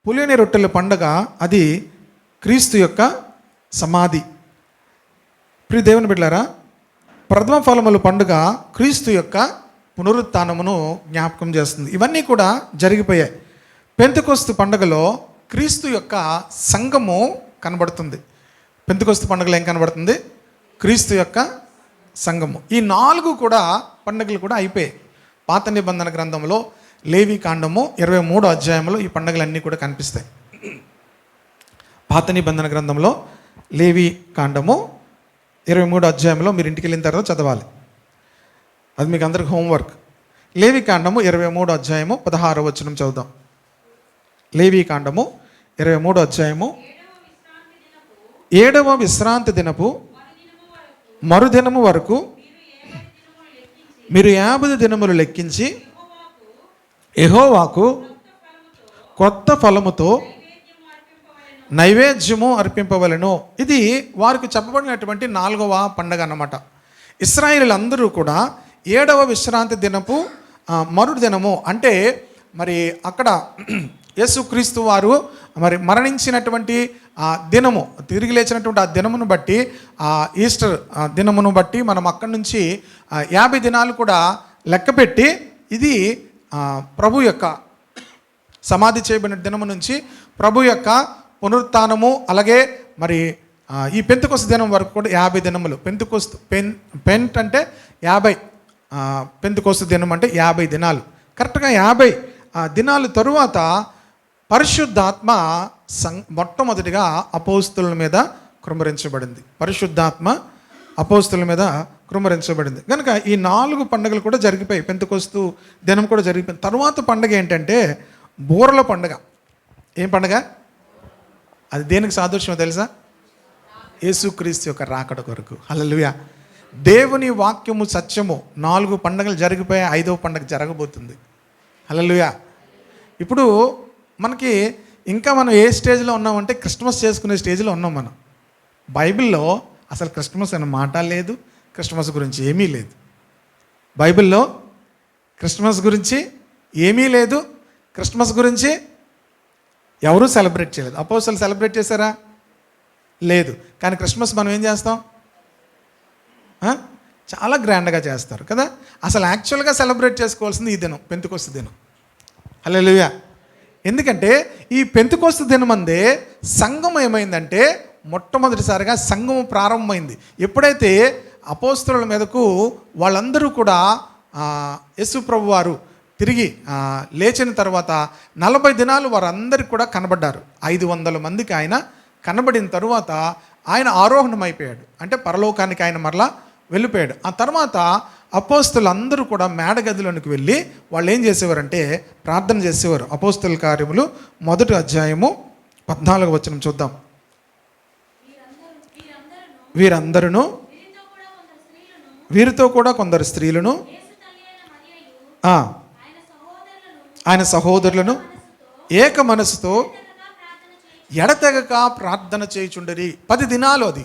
పులియని రొట్టెల పండగ అది క్రీస్తు యొక్క సమాధి. ప్రియ దేవుని బిడ్డలారా, ప్రథమ ఫలముల పండుగ క్రీస్తు యొక్క పునరుత్థానమును జ్ఞాపకం చేస్తుంది. ఇవన్నీ కూడా జరిగిపోయాయి. పెంతెకొస్తు పండుగలో క్రీస్తు యొక్క సంఘము కనబడుతుంది. పెంతెకొస్తు పండుగలో ఏం కనబడుతుంది? క్రీస్తు యొక్క సంఘము. ఈ 4 కూడా పండుగలు కూడా అయిపోయాయి. పాత నిబంధన గ్రంథంలో లేవి కాండము 23వ అధ్యాయంలో ఈ పండుగలన్నీ కూడా కనిపిస్తాయి. పాత నిబంధన గ్రంథంలో లేవి కాండము 23వ అధ్యాయంలో మీరు ఇంటికి వెళ్ళిన తర్వాత చదవాలి. అది మీకు అందరికి హోంవర్క్. లేవి కాండము 23వ అధ్యాయము 16వ వచనం చదువుదాం. లేవి కాండము 23వ అధ్యాయము 7వ విశ్రాంతి దినపు మరుదినము వరకు మీరు 50 దినములు లెక్కించి యెహోవాకు కొత్త ఫలముతో నైవేద్యము అర్పింపవలెను. ఇది వారికి చెప్పబడినటువంటి 4వ పండగ అన్నమాట. ఇశ్రాయేలీయులందరూ కూడా 7వ విశ్రాంతి దినపు మరుదినము అంటే మరి అక్కడ యేసుక్రీస్తు వారు మరి మరణించినటువంటి ఆ దినము, తిరిగి లేచినటువంటి ఆ దినమును బట్టి, ఆ ఈస్టర్ దినమును బట్టి మనం అక్కడి నుంచి 50 దినాలు కూడా లెక్కపెట్టి ఇది ప్రభు యొక్క సమాధి చేయబడిన దినము నుంచి ప్రభు యొక్క పునరుత్థానము, అలాగే మరి ఈ పెంతెకొస్తు దినం వరకు కూడా 50 దినములు. పెంతెకొస్తు పెంట్ అంటే 50, పెంతెకొస్తు దినం అంటే 50 దినాలు. కరెక్ట్గా 50 దినాలు తరువాత పరిశుద్ధాత్మ మొట్టమొదటిగా అపోస్తుల మీద కృమ్మరించబడింది. పరిశుద్ధాత్మ అపోస్తుల మీద కృమ్మరించబడింది. కనుక ఈ 4 పండుగలు కూడా జరిగిపోయి, పెంతెకొస్తు దినం కూడా జరిగిపోయింది. తర్వాత పండుగ ఏంటంటే బూరల పండుగ. ఏం పండుగ అది? దేనికి సాదృశ్యమో తెలుసా? యేసుక్రీస్తు యొక్క రాకడ కొరకు. హల్లెలూయా. దేవుని వాక్యము సత్యము. 4 పండుగలు జరిగిపోయి 5వ పండుగ జరగబోతుంది. హల్లెలూయా. ఇప్పుడు మనకి ఇంకా మనం ఏ స్టేజ్లో ఉన్నామంటే క్రిస్మస్ చేసుకునే స్టేజ్లో ఉన్నాం మనం. బైబిల్లో అసలు క్రిస్మస్ అనే మాట లేదు, క్రిస్మస్ గురించి ఏమీ లేదు. బైబిల్లో క్రిస్మస్ గురించి ఏమీ లేదు, క్రిస్మస్ గురించి ఎవరూ సెలబ్రేట్ చేయలేదు. అపోస్తలులు సెలబ్రేట్ చేశారా? లేదు. కానీ క్రిస్మస్ మనం ఏం చేస్తాం? చాలా గ్రాండ్గా చేస్తారు కదా. అసలు యాక్చువల్గా సెలబ్రేట్ చేసుకోవాల్సింది ఈ దినం, పెంతెకొస్తు దినం. హల్లెలూయా. ఎందుకంటే ఈ పెంతెకొస్తు దినమందే సంఘం ఏమైందంటే మొట్టమొదటిసారిగా సంఘం ప్రారంభమైంది. ఎప్పుడైతే అపోస్తలుల మీదకు వాళ్ళందరూ కూడా యేసు ప్రభు వారు తిరిగి లేచిన తర్వాత 40 దినాలు వారందరికీ కూడా కనబడ్డారు. 500 మందికి ఆయన కనబడిన తరువాత ఆయన ఆరోహణం అయిపోయాడు. అంటే పరలోకానికి ఆయన మరలా వెళ్ళిపోయాడు. ఆ తర్వాత అపోస్తలు అందరూ కూడా మేడగదిలోనికి వెళ్ళి వాళ్ళు ఏం చేసేవారంటే ప్రార్థన చేసేవారు. అపోస్తల కార్యములు 1వ అధ్యాయము 14వ వచనం చూద్దాం. వీరితో కూడా కొందరు స్త్రీలను ఆయన సహోదరులను ఏక మనసుతో ఎడతెగక ప్రార్థన చేయుచుండిరి. 10 దినాలు, అది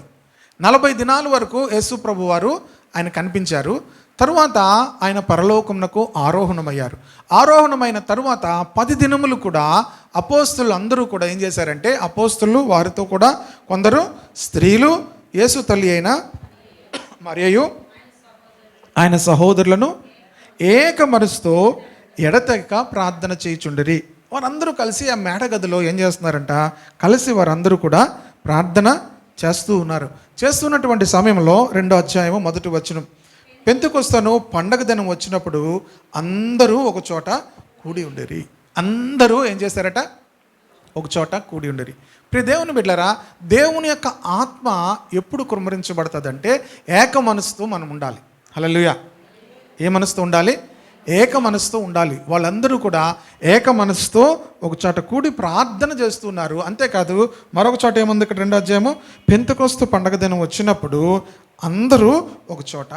40 దినాల వరకు యేసు ప్రభు వారు ఆయన కనిపించారు. తరువాత ఆయన పరలోకమునకు ఆరోహణమయ్యారు. ఆరోహణమైన తరువాత 10 దినములు కూడా అపోస్తలు అందరూ కూడా ఏం చేశారంటే, అపోస్తలు వారితో కూడా కొందరు స్త్రీలు, యేసు తల్లి అయిన మరియయు ఆయన సహోదరులను ఏక మనసుతో ఎడతెగక ప్రార్థన చేయుచుండిరి. వారందరూ కలిసి ఆ మేడగదిలో ఏం చేస్తున్నారంట, కలిసి వారందరూ కూడా ప్రార్థన చేస్తూ ఉన్నారు. చేస్తున్నటువంటి సమయంలో 2వ అధ్యాయము 1వ వచనం, పెంతెకొస్తు పండగ దినం వచ్చినప్పుడు అందరూ ఒక చోట కూడి ఉండేరి. అందరూ ఏం చేశారట? ఒక చోట కూడి ఉండేరి. ప్రియ దేవుని బిడ్డలారా, దేవుని యొక్క ఆత్మ ఎప్పుడు కుమ్మరించబడుతుందంటే ఏక మనసుతో మనం ఉండాలి. హల్లెలూయా. ఏ మనసుతో ఉండాలి? ఏక మనసుతో ఉండాలి. వాళ్ళందరూ కూడా ఏక మనసుతో ఒక చోట కూడి ప్రార్థన చేస్తున్నారు. అంతేకాదు మరొక చోట ఏముంది? ఇక్కడ 2వ అధ్యాయము, పెంతెకొస్తు పండగ దినం వచ్చినప్పుడు అందరూ ఒక చోట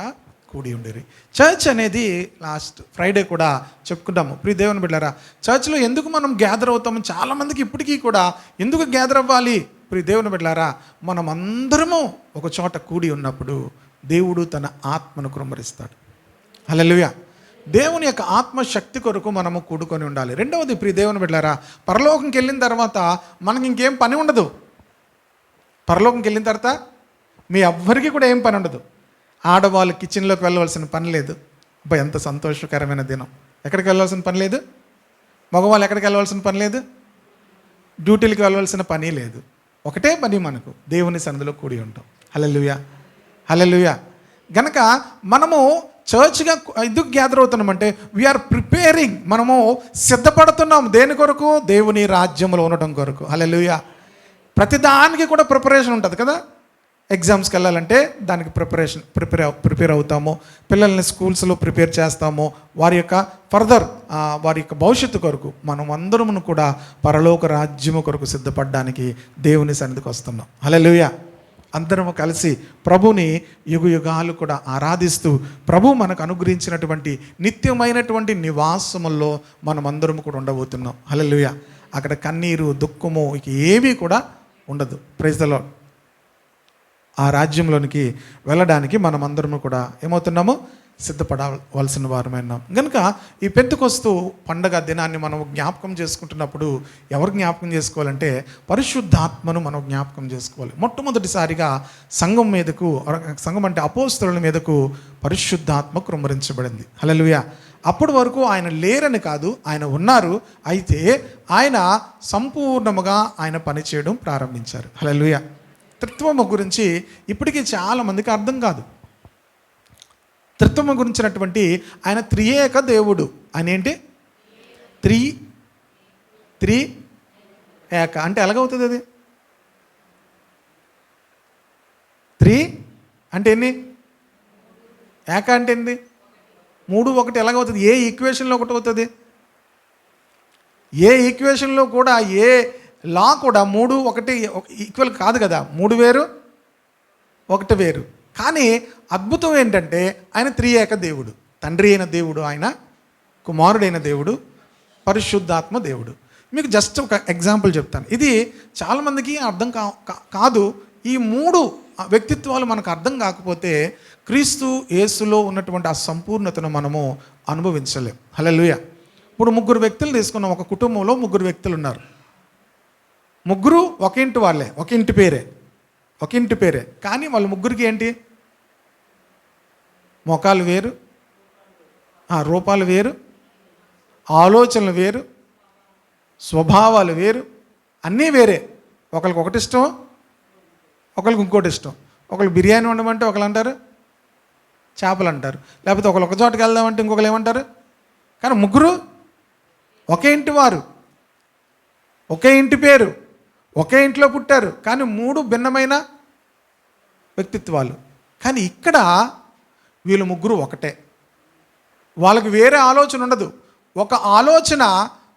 కూడి ఉండేది. చర్చ్ అనేది లాస్ట్ ఫ్రైడే కూడా చెప్పుకుంటాము. ప్రియ దేవుని బిడ్డలారా, చర్చ్లో ఎందుకు మనం గ్యాదర్ అవుతాము? చాలామందికి ఇప్పటికీ కూడా ఎందుకు గ్యాదర్ అవ్వాలి? ప్రియ దేవుని బిడ్డలారా, మనం అందరము ఒక చోట కూడి ఉన్నప్పుడు దేవుడు తన ఆత్మను కుమ్మరిస్తాడు. హల్లెలూయా. దేవుని యొక్క ఆత్మశక్తి కొరకు మనము కూడుకొని ఉండాలి. రెండవది ప్రియ దేవుని బిడ్డలారా, పరలోకంకి వెళ్ళిన తర్వాత మనకి ఇంకేం పని ఉండదు. పరలోకంకి వెళ్ళిన తర్వాత మీ ఎవ్వరికి కూడా ఏం పని ఉండదు. ఆడవాళ్ళు కిచెన్లోకి వెళ్ళవలసిన పని లేదు. అబ్బా ఎంత సంతోషకరమైన దినం. ఎక్కడికి వెళ్ళవలసిన పని లేదు. మగవాళ్ళు ఎక్కడికి వెళ్ళవలసిన పని లేదు. డ్యూటీలకు వెళ్ళవలసిన పని లేదు. ఒకటే పని మనకు, దేవుని సన్నిధిలో కూడి ఉంటాం. హల్లెలూయా, హల్లెలూయా. గనక మనము చర్చ్గా ఎందుకు గ్యాదర్ అవుతున్నామంటే వీఆర్ ప్రిపేరింగ్, మనము సిద్ధపడుతున్నాం. దేని కొరకు? దేవుని రాజ్యంలో ఉండటం కొరకు. హల్లెలూయా. ప్రతిదానికి కూడా ప్రిపరేషన్ ఉంటుంది కదా. ఎగ్జామ్స్కి వెళ్ళాలంటే దానికి ప్రిపేర్ అవుతాము. పిల్లల్ని స్కూల్స్లో ప్రిపేర్ చేస్తాము. వారి యొక్క ఫర్దర్ వారి యొక్క భవిష్యత్తు కొరకు మనం అందరము కూడా పరలోక రాజ్యము కొరకు సిద్ధపడడానికి దేవుని సన్నిధికి వస్తున్నాం. హల్లెలూయా. అందరము కలిసి ప్రభుని యుగాలు కూడా ఆరాధిస్తూ ప్రభు మనకు అనుగ్రహించినటువంటి నిత్యమైనటువంటి నివాసముల్లో మనమందరము కూడా ఉండబోతున్నాం. హల్లెలూయా. అక్కడ కన్నీరు, దుఃఖము ఇక ఏమీ కూడా ఉండదు. Praise the lord. ఆ రాజ్యంలోనికి వెళ్ళడానికి మనమందరము కూడా ఏమవుతున్నాము? సిద్ధపడవలసిన వారమైనాం. కనుక ఈ పెంతెకొస్తు పండగ దినాన్ని మనం జ్ఞాపకం చేసుకుంటున్నప్పుడు ఎవరు జ్ఞాపకం చేసుకోవాలంటే పరిశుద్ధాత్మను మనం జ్ఞాపకం చేసుకోవాలి. మొట్టమొదటిసారిగా సంఘం మీదకు, సంఘం అంటే అపోస్తలుల మీదకు పరిశుద్ధాత్మ కృమ్మరించబడింది. హల్లెలూయా. అప్పటి వరకు ఆయన లేరని కాదు, ఆయన ఉన్నారు. అయితే ఆయన సంపూర్ణముగా ఆయన పనిచేయడం ప్రారంభించారు. హల్లెలూయా. త్రిత్వము గురించి ఇప్పటికీ చాలామందికి అర్థం కాదు. త్రిత్వము గురించినటువంటి ఆయన త్రియేక దేవుడు. ఆయన ఏంటి? త్రి ఏక అంటే ఎలాగవుతుంది అది? త్రీ అంటే ఎన్ని? ఏక అంటే ఏంటి? 3 1 ఎలాగవుతుంది? ఏ ఈక్వేషన్లో ఒకటి అవుతుంది? ఏ ఈక్వేషన్లో కూడా ఏ లా కూడా 3 1 ఈక్వల్ కాదు కదా. 3 వేరు 1 వేరు. కానీ అద్భుతం ఏంటంటే ఆయన త్రియేక దేవుడు. తండ్రి అయిన దేవుడు ఆయన, కుమారుడైన దేవుడు, పరిశుద్ధాత్మ దేవుడు. మీకు జస్ట్ ఒక ఎగ్జాంపుల్ చెప్తాను. ఇది చాలామందికి అర్థం కాదు. ఈ 3 వ్యక్తిత్వాలు మనకు అర్థం కాకపోతే క్రీస్తు యేసులో ఉన్నటువంటి ఆ సంపూర్ణతను మనము అనుభవించలేం. హల్లెలూయా. ఇప్పుడు 3 వ్యక్తులు తీసుకున్నాం. ఒక కుటుంబంలో 3 వ్యక్తులు ఉన్నారు. 3 ఒక ఇంటి వాళ్ళే, ఒక ఇంటి పేరే. కానీ వాళ్ళ 3కి ఏంటి? మొఖాలు వేరు, రూపాలు వేరు, ఆలోచనలు వేరు, స్వభావాలు వేరు, అన్నీ వేరే. ఒకరికి ఒకటి ఇష్టం, ఒకరికి ఇంకోటి ఇష్టం. ఒకళ్ళు బిర్యానీ వండమంటే ఒకళ్ళు అంటారు చేపలు అంటారు. లేకపోతే ఒకళ్ళు ఒక చోటుకి వెళ్దామంటే ఇంకొకరు ఏమంటారు. కానీ 3 ఒకే ఇంటి వారు, ఒకే ఇంటి పేరు, ఒకే ఇంట్లో పుట్టారు. కానీ 3 భిన్నమైన వ్యక్తిత్వాలు. కానీ ఇక్కడ వీళ్ళు 3 ఒకటే. వాళ్ళకి వేరే ఆలోచన ఉండదు. ఒక ఆలోచన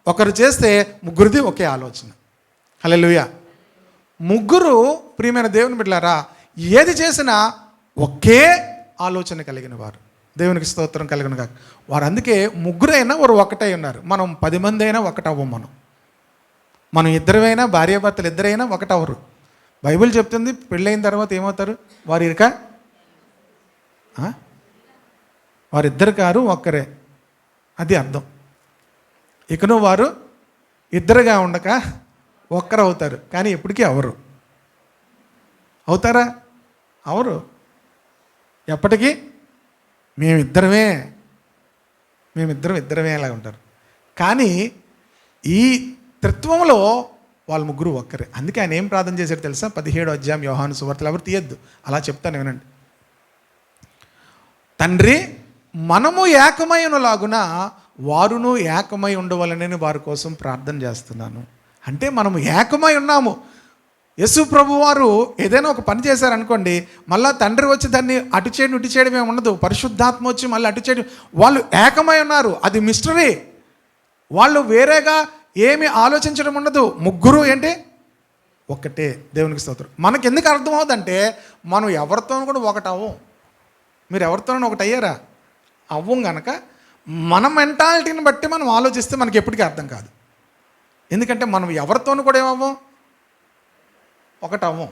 ఒకరు చేస్తే 3ది ఒకే ఆలోచన. హల్లెలూయా. 3 ప్రియమైన దేవుని బిడ్డలారా ఏది చేసినా ఒకే ఆలోచన కలిగిన వారు. దేవునికి స్తోత్రం కలిగిన కాక వారు. అందుకే 3 అయినా వారు ఒకటై ఉన్నారు. మనం 10 మంది అయినా ఒకటవ్వం. మనం 2 అయినా, భార్యాభర్తలు 2 అయినా ఒకటవరు. బైబిల్ చెప్తుంది పెళ్ళైన తర్వాత ఏమవుతారు? వారిద్దరు కారు ఒక్కరే. అది అర్థం. ఇకను వారు 2గా ఉండక ఒక్కరు అవుతారు. కానీ ఎప్పటికీ అవరు. అవుతారా? అవరు. ఎప్పటికీ మేమిద్దరమే ఇలాగ ఉంటారు. కానీ ఈ త్రిత్వంలో వాళ్ళు 3 ఒక్కరే. అందుకే ఆయన ఏం ప్రార్థన చేశారు తెలుసా? 17వ అధ్యాయం యోహాను సువార్తలు. ఎవరు తీయద్దు, అలా చెప్తాను వినండి. తండ్రి మనము ఏకమై ఉన్నలాగున వారును ఏకమై ఉండవలనని వారి కోసం ప్రార్థన చేస్తున్నాను. అంటే మనము ఏకమై ఉన్నాము. యేసు ప్రభు వారు ఏదైనా ఒక పని చేశారనుకోండి, మళ్ళీ తండ్రి వచ్చి దాన్ని అటు చేయడం ఇటు చేయడం ఏమి ఉండదు. పరిశుద్ధాత్మ వచ్చి మళ్ళీ అటు చేయడం. వాళ్ళు ఏకమై ఉన్నారు. అది మిస్టరీ. వాళ్ళు వేరేగా ఏమి ఆలోచించడం ఉండదు. 3 ఏంటి? ఒక్కటే. దేవునికి స్తోత్రం. మనకి ఎందుకు అర్థమవుతుందంటే మనం ఎవరితోనూ కూడా ఒకటవ్వం. మీరు ఎవరితోనూ ఒకటి అయ్యారా? అవ్వం. కనుక మన మెంటాలిటీని బట్టి మనం ఆలోచిస్తే మనకి ఎప్పటికీ అర్థం కాదు. ఎందుకంటే మనం ఎవరితోనూ కూడా ఏమవ్వం, ఒకటవ్వం.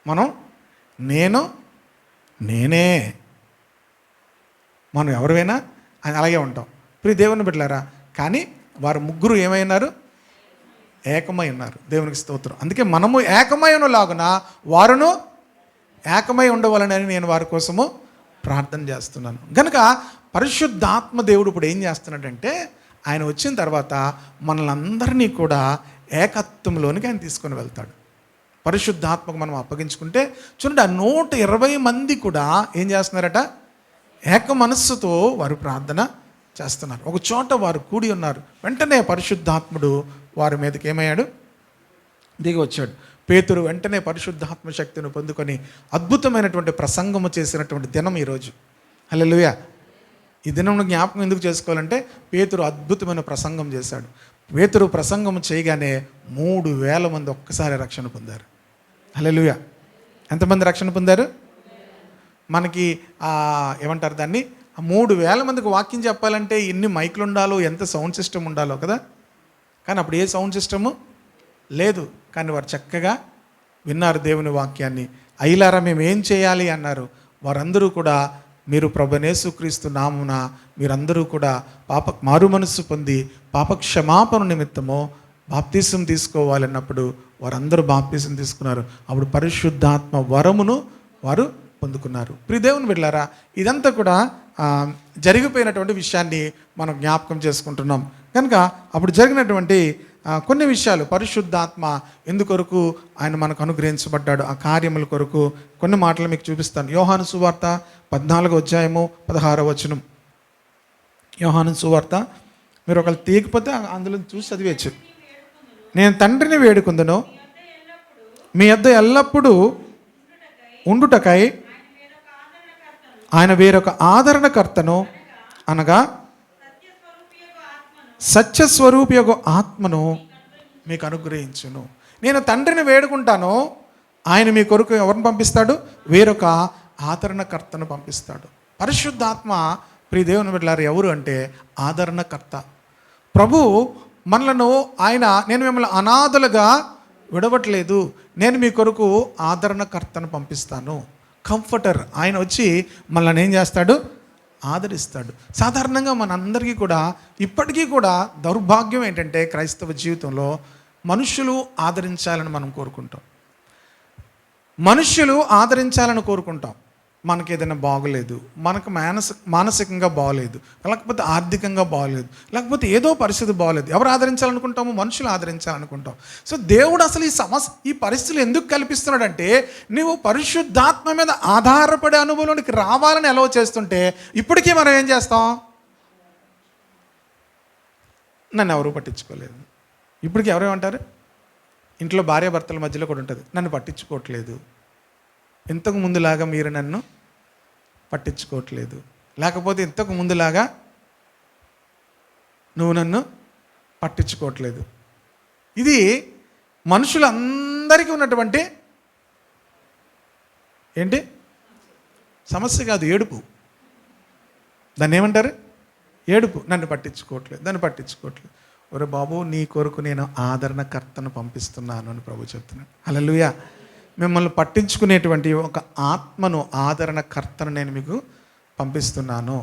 మనం నేనే. మనం ఎవరివైనా అలాగే ఉంటాం. ప్రియ దేవుని బిడ్డలారా, కానీ వారు ముగ్గురు ఏమైనారు? ఏకమై ఉన్నారు. దేవునికి స్తోత్రం. అందుకే మనము ఏకమై ఉన్నలాగున వారును ఏకమై ఉండవాలని నేను వారి కోసము ప్రార్థన చేస్తున్నాను. కనుక పరిశుద్ధాత్మ దేవుడు ఇప్పుడు ఏం చేస్తున్నాడంటే, ఆయన వచ్చిన తర్వాత మనల్ని అందరినీ కూడా ఏకత్వంలోనికి ఆయన తీసుకొని వెళ్తాడు. పరిశుద్ధాత్మకు మనం అప్పగించుకుంటే చూడండి, ఆ 120 మంది కూడా ఏం చేస్తున్నారట? ఏక మనస్సుతో వారు ప్రార్థన చేస్తున్నారు. ఒక చోట వారు కూడి ఉన్నారు. వెంటనే పరిశుద్ధాత్ముడు వారి మీదకి ఏమయ్యాడు? దిగి వచ్చాడు. పేతురు వెంటనే పరిశుద్ధాత్మ శక్తిని పొందుకొని అద్భుతమైనటువంటి ప్రసంగము చేసినటువంటి దినం ఈరోజు. హల్లెలూయా. ఈ దినంను జ్ఞాపకం ఎందుకు చేసుకోవాలంటే, పేతురు అద్భుతమైన ప్రసంగం చేశాడు. పేతురు ప్రసంగం చేయగానే 3,000 మంది ఒక్కసారి రక్షణ పొందారు. హల్లెలూయా. ఎంతమంది రక్షణ పొందారు? మనకి ఏమంటారు దాన్ని, 3,000 మందికి వాక్యం చెప్పాలంటే ఎన్ని మైకులు ఉండాలో, ఎంత సౌండ్ సిస్టమ్ ఉండాలో కదా. కానీ అప్పుడు ఏ సౌండ్ సిస్టము లేదు. కానీ వారు చక్కగా విన్నారు దేవుని వాక్యాన్ని. అయ్యలారా మేము ఏం చేయాలి అన్నారు. వారందరూ కూడా, మీరు ప్రభువైన యేసుక్రీస్తు నామమున మీరందరూ కూడా మారు మనస్సు పొంది పాపక్షమాపణ నిమిత్తము బాప్తిసం తీసుకోవాలన్నప్పుడు వారందరూ బాప్తిసం తీసుకున్నారు. అప్పుడు పరిశుద్ధాత్మ వరమును వారు పొందుకున్నారు. ప్రియ దేవుని బిడ్డలారా, ఇదంతా కూడా జరిగిపోయినటువంటి విషయాన్ని మనం జ్ఞాపకం చేసుకుంటున్నాం. కనుక అప్పుడు జరిగినటువంటి కొన్ని విషయాలు, పరిశుద్ధాత్మ ఎందుకొరకు ఆయన మనకు అనుగ్రహించబడ్డాడు, ఆ కార్యముల కొరకు కొన్ని మాటలు మీకు చూపిస్తాను. యోహాను సువార్త 14వ అధ్యాయము 16వ వచనం. యోహాను సువార్త మీరు ఒకళ్ళు తీయకపోతే అందులో చూసి చదివేచ్చు. నేను తండ్రిని వేడుకుందును, మీ యొద్ద ఎల్లప్పుడూ ఉండుటకై ఆయన వేరొక ఆదరణకర్తను, అనగా సత్యస్వరూపియగు ఆత్మను మీకు అనుగ్రహించును. నేను తండ్రిని వేడుకుంటాను, ఆయన మీ కొరకు ఎవరిని పంపిస్తాడు? వేరొక ఆదరణకర్తను పంపిస్తాడు. పరిశుద్ధాత్మ ప్రియ దేవుని బిడ్డలారా ఎవరు అంటే ఆదరణకర్త. ప్రభు మనలను ఆయన, నేను మిమ్మల్ని అనాథలుగా విడవట్లేదు, నేను మీ కొరకు ఆదరణకర్తను పంపిస్తాను. కంఫర్టర్ ఆయన వచ్చి మనల్ని ఏం చేస్తాడు? ఆదరిస్తాడు. సాధారణంగా మనందరికీ కూడా ఇప్పటికీ కూడా దౌర్భాగ్యం ఏంటంటే, క్రైస్తవ జీవితంలో మనుషులు ఆదరించాలని మనం కోరుకుంటాం. మనుషులు ఆదరించాలని కోరుకుంటాం. మనకి ఏదైనా బాగోలేదు, మనకు మానసికంగా బాగోలేదు, లేకపోతే ఆర్థికంగా బాగోలేదు, లేకపోతే ఏదో పరిస్థితి బాగోలేదు, ఎవరు ఆదరించాలనుకుంటాము? మనుషులు ఆదరించాలనుకుంటాం. సో దేవుడు అసలు ఈ పరిస్థితులు ఎందుకు కల్పిస్తున్నాడంటే, నువ్వు పరిశుద్ధాత్మ మీద ఆధారపడే అనుభవంలోనికి రావాలని ఎలా చేస్తుంటే, ఇప్పటికీ మనం ఏం చేస్తాం? నన్ను ఎవరు పట్టించుకోలేదు. ఇప్పటికీ ఎవరేమంటారు? ఇంట్లో భార్యాభర్తల మధ్యలో కూడా ఉంటుంది, నన్ను పట్టించుకోవట్లేదు, ఇంతకు ముందులాగా మీరు నన్ను పట్టించుకోవట్లేదు, లేకపోతే ఇంతకు ముందులాగా నువ్వు నన్ను పట్టించుకోవట్లేదు. ఇది మనుషులందరికీ ఉన్నటువంటి ఏంటి సమస్య కాదు, ఏడుపు. దాన్ని ఏమంటారు? ఏడుపు. నన్ను పట్టించుకోవట్లేదు, నన్ను పట్టించుకోవట్లేదు. ఒరే బాబు, నీ కొరకు నేను ఆదరణకర్తను పంపిస్తున్నాను అని ప్రభు చెప్తున్నాను. హల్లెలూయా. మిమ్మల్ని పట్టించుకునేటువంటి ఒక ఆత్మను, ఆదరణకర్తను నేను మీకు పంపిస్తున్నాను.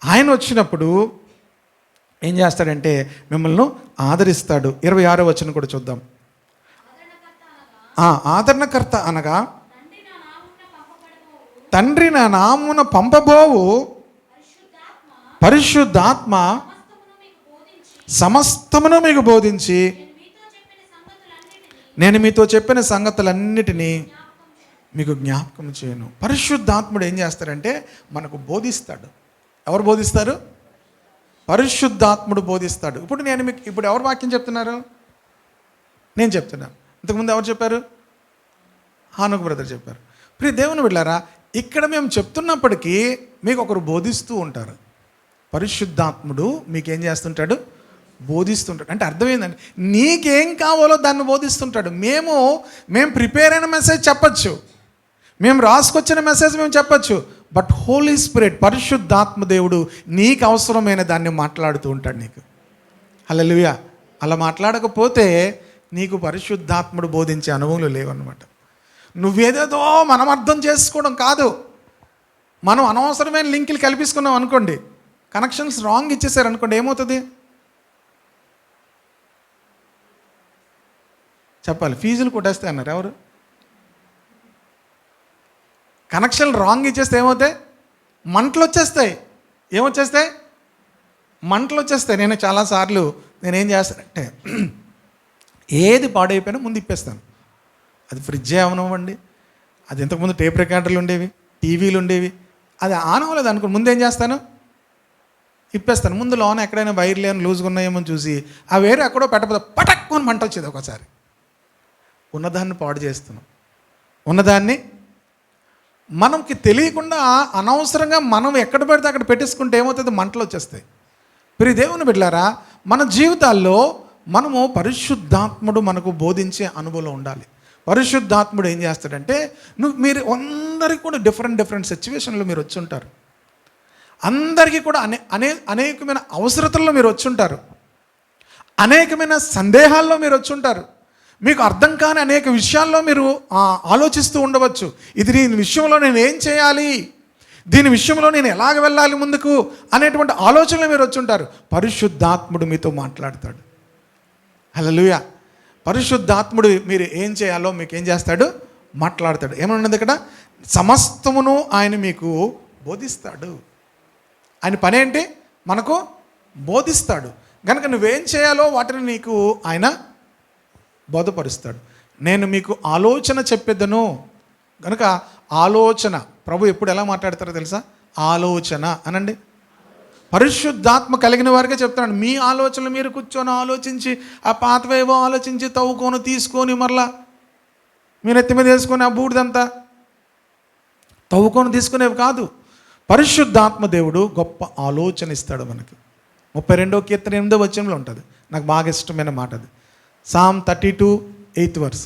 ఆయన వచ్చినప్పుడు ఏం చేస్తాడంటే మిమ్మల్ని ఆదరిస్తాడు. 26వ వచనం కూడా చూద్దాం. ఆదరణకర్త అనగా తండ్రి నా నామమున పంపబోవు పరిశుద్ధాత్మ సమస్తమును మీకు బోధించి నేను మీతో చెప్పిన సంగతులన్నిటినీ మీకు జ్ఞాపకం చేయను. పరిశుద్ధాత్ముడు ఏం చేస్తాడంటే మనకు బోధిస్తాడు. ఎవరు బోధిస్తారు? పరిశుద్ధాత్ముడు బోధిస్తాడు. ఇప్పుడు ఎవరు వాక్యం చెప్తున్నారు? నేను చెప్తున్నాను. ఇంతకుముందు ఎవరు చెప్పారు? హానుక్ బ్రదర్ చెప్పారు. ప్రియ దేవుని బిడ్డలారా, ఇక్కడ మేము చెప్తున్నప్పటికీ మీకు ఒకరు బోధిస్తూ ఉంటారు. పరిశుద్ధాత్ముడు మీకేం చేస్తుంటాడు? బోధిస్తుంటాడు. అంటే అర్థం ఏంటంటే, నీకేం కావాలో దాన్ని బోధిస్తుంటాడు. మేము ప్రిపేర్ అయిన మెసేజ్ చెప్పచ్చు, మేము రాసుకొచ్చిన మెసేజ్ మేము చెప్పచ్చు, బట్ హోలీ స్పిరిట్, పరిశుద్ధాత్మ దేవుడు నీకు అవసరమైన దాన్ని మాట్లాడుతూ ఉంటాడు నీకు. హల్లెలూయా. అలా మాట్లాడకపోతే నీకు పరిశుద్ధాత్ముడు బోధించే అనుభవాలు లేవన్నమాట. నువ్వేదేదో మనం అర్థం చేసుకోవడం కాదు, మనం అనవసరమైన లింకులు కల్పించుకున్నాం అనుకోండి, కనెక్షన్స్ రాంగ్ ఇచ్చేసారు అనుకోండి, ఏమవుతుంది చెప్పాలి? ఫీజులు కొట్టేస్తాయి అన్నారు ఎవరు? కనెక్షన్ రాంగ్ ఇచ్చేస్తే ఏమవుతాయి? మంటలు వచ్చేస్తాయి. ఏమొచ్చేస్తాయి? మంటలు వచ్చేస్తాయి. నేను చాలాసార్లు నేనేం చేస్తానంటే ఏది పాడైపోయినా ముందు ఇప్పేస్తాను. అది ఫ్రిడ్జే అవనివ్వండి, అది ఇంతకుముందు టేప్ రికార్డర్లు ఉండేవి, టీవీలు ఉండేవి, అది ఆన్ అవ్వలేదు అనుకో, ముందు ఏం చేస్తాను? ఇప్పేస్తాను. ముందు లోన ఎక్కడైనా వైర్లు ఏమైనా లూజ్గా ఉన్నాయేమో చూసి ఆ వేరే ఎక్కడో పెట్టకపోతే పటక్కుని మంట వచ్చేది ఒకసారి. ఉన్నదాన్ని పాడు చేస్తున్నాం. ఉన్నదాన్ని మనకి తెలియకుండా అనవసరంగా మనం ఎక్కడ పెడితే అక్కడ పెట్టేసుకుంటే ఏమవుతుంది? మంటలు వచ్చేస్తాయి. ప్రియ దేవుని బిడ్డలారా, మన జీవితాల్లో మనము పరిశుద్ధాత్ముడు మనకు బోధించే అనుభవం ఉండాలి. పరిశుద్ధాత్ముడు ఏం చేస్తాడంటే, మీరు అందరికీ కూడా డిఫరెంట్ సిచ్యువేషన్లో మీరు వచ్చి ఉంటారు. అందరికీ కూడా అనేకమైన అవసరతల్లో మీరు వచ్చి ఉంటారు. అనేకమైన సందేహాల్లో మీరు వచ్చి ఉంటారు. మీకు అర్థం కాని అనేక విషయాల్లో మీరు ఆలోచిస్తూ ఉండవచ్చు. దీని విషయంలో నేను ఏం చేయాలి, దీని విషయంలో నేను ఎలాగ వెళ్ళాలి ముందుకు అనేటువంటి ఆలోచనలు మీరు వచ్చి ఉంటారు. పరిశుద్ధాత్ముడు మీతో మాట్లాడతాడు. హల్లెలూయా. పరిశుద్ధాత్ముడు మీరు ఏం చేయాలో మీకు ఏం చేస్తాడు? మాట్లాడతాడు. ఏమన్నది ఇక్కడ? సమస్తమును ఆయన మీకు బోధిస్తాడు. ఆయన పని ఏంటి? మనకు బోధిస్తాడు. కనుక నువ్వేం చేయాలో వాటిని నీకు ఆయన బోధపరుస్తాడు. నేను మీకు ఆలోచన చెప్పేదను. కనుక ఆలోచన ప్రభు ఎప్పుడు ఎలా మాట్లాడతారో తెలుసా? ఆలోచన అనండి. పరిశుద్ధాత్మ కలిగిన వారికే చెప్తాడు. మీ ఆలోచనలు మీరు కూర్చొని ఆలోచించి ఆ పాతవేవో ఆలోచించి తవ్వుకొని తీసుకొని మరలా మీరు ఎత్తి మీద వేసుకొని ఆ బూడిదంతా తవ్వుకొని తీసుకునేవి కాదు. పరిశుద్ధాత్మ దేవుడు గొప్ప ఆలోచన ఇస్తాడు మనకి. 32వ కీర్తన 8వ వచనంలో ఉంటుంది. నాకు బాగా ఇష్టమైన మాట అది. Psalm 32, 8th verse.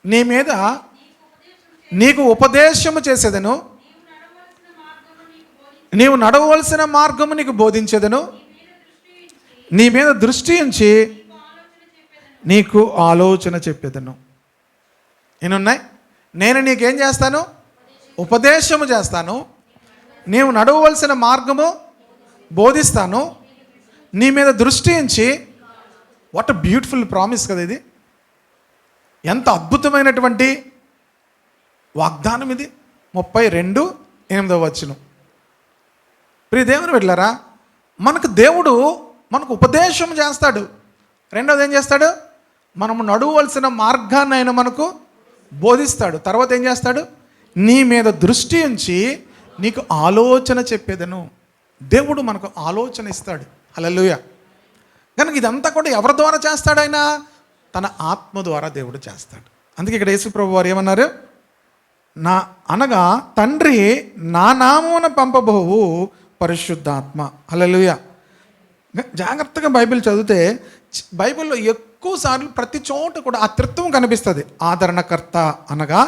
నీ మీద నీకు ఉపదేశము చేసేదను, నీవు నడవవలసిన మార్గము నీకు బోధించేదను, నీ మీద దృష్టి ఉంచి నీకు ఆలోచన చెప్పేదను. నేనున్నాయి. నేను నీకేం చేస్తాను? ఉపదేశము చేస్తాను, నీవు నడవవలసిన మార్గము బోధిస్తాను, నీ మీద దృష్టి ఉంచి. వాట్ అ బ్యూటిఫుల్ ప్రామిస్ కదా ఇది. ఎంత అద్భుతమైనటువంటి వాగ్దానం ఇది. 32:8 వచనం. ప్రియ దేవుని బిడ్డలారా, మనకు దేవుడు మనకు ఉపదేశం చేస్తాడు. రెండవది ఏం చేస్తాడు? మనము నడవవలసిన మార్గాన్ని ఆయన మనకు బోధిస్తాడు. తర్వాత ఏం చేస్తాడు? నీ మీద దృష్టి ఉంచి నీకు ఆలోచన చెప్పేదను. దేవుడు మనకు ఆలోచన ఇస్తాడు. హల్లెలూయా. కనుక ఇదంతా కూడా ఎవరి ద్వారా చేస్తాడు? ఆయన తన ఆత్మ ద్వారా దేవుడు చేస్తాడు. అందుకే ఇక్కడ యేసు ప్రభు వారు ఏమన్నారు? అనగా తండ్రి నా నామమున పంపబోవు పరిశుద్ధాత్మ. హల్లెలూయా. జాగ్రత్తగా బైబిల్ చదివితే బైబిల్లో ఎక్కువ సార్లు ప్రతి చోట కూడా ఆ త్రిత్వం కనిపిస్తుంది. ఆదరణకర్త అనగా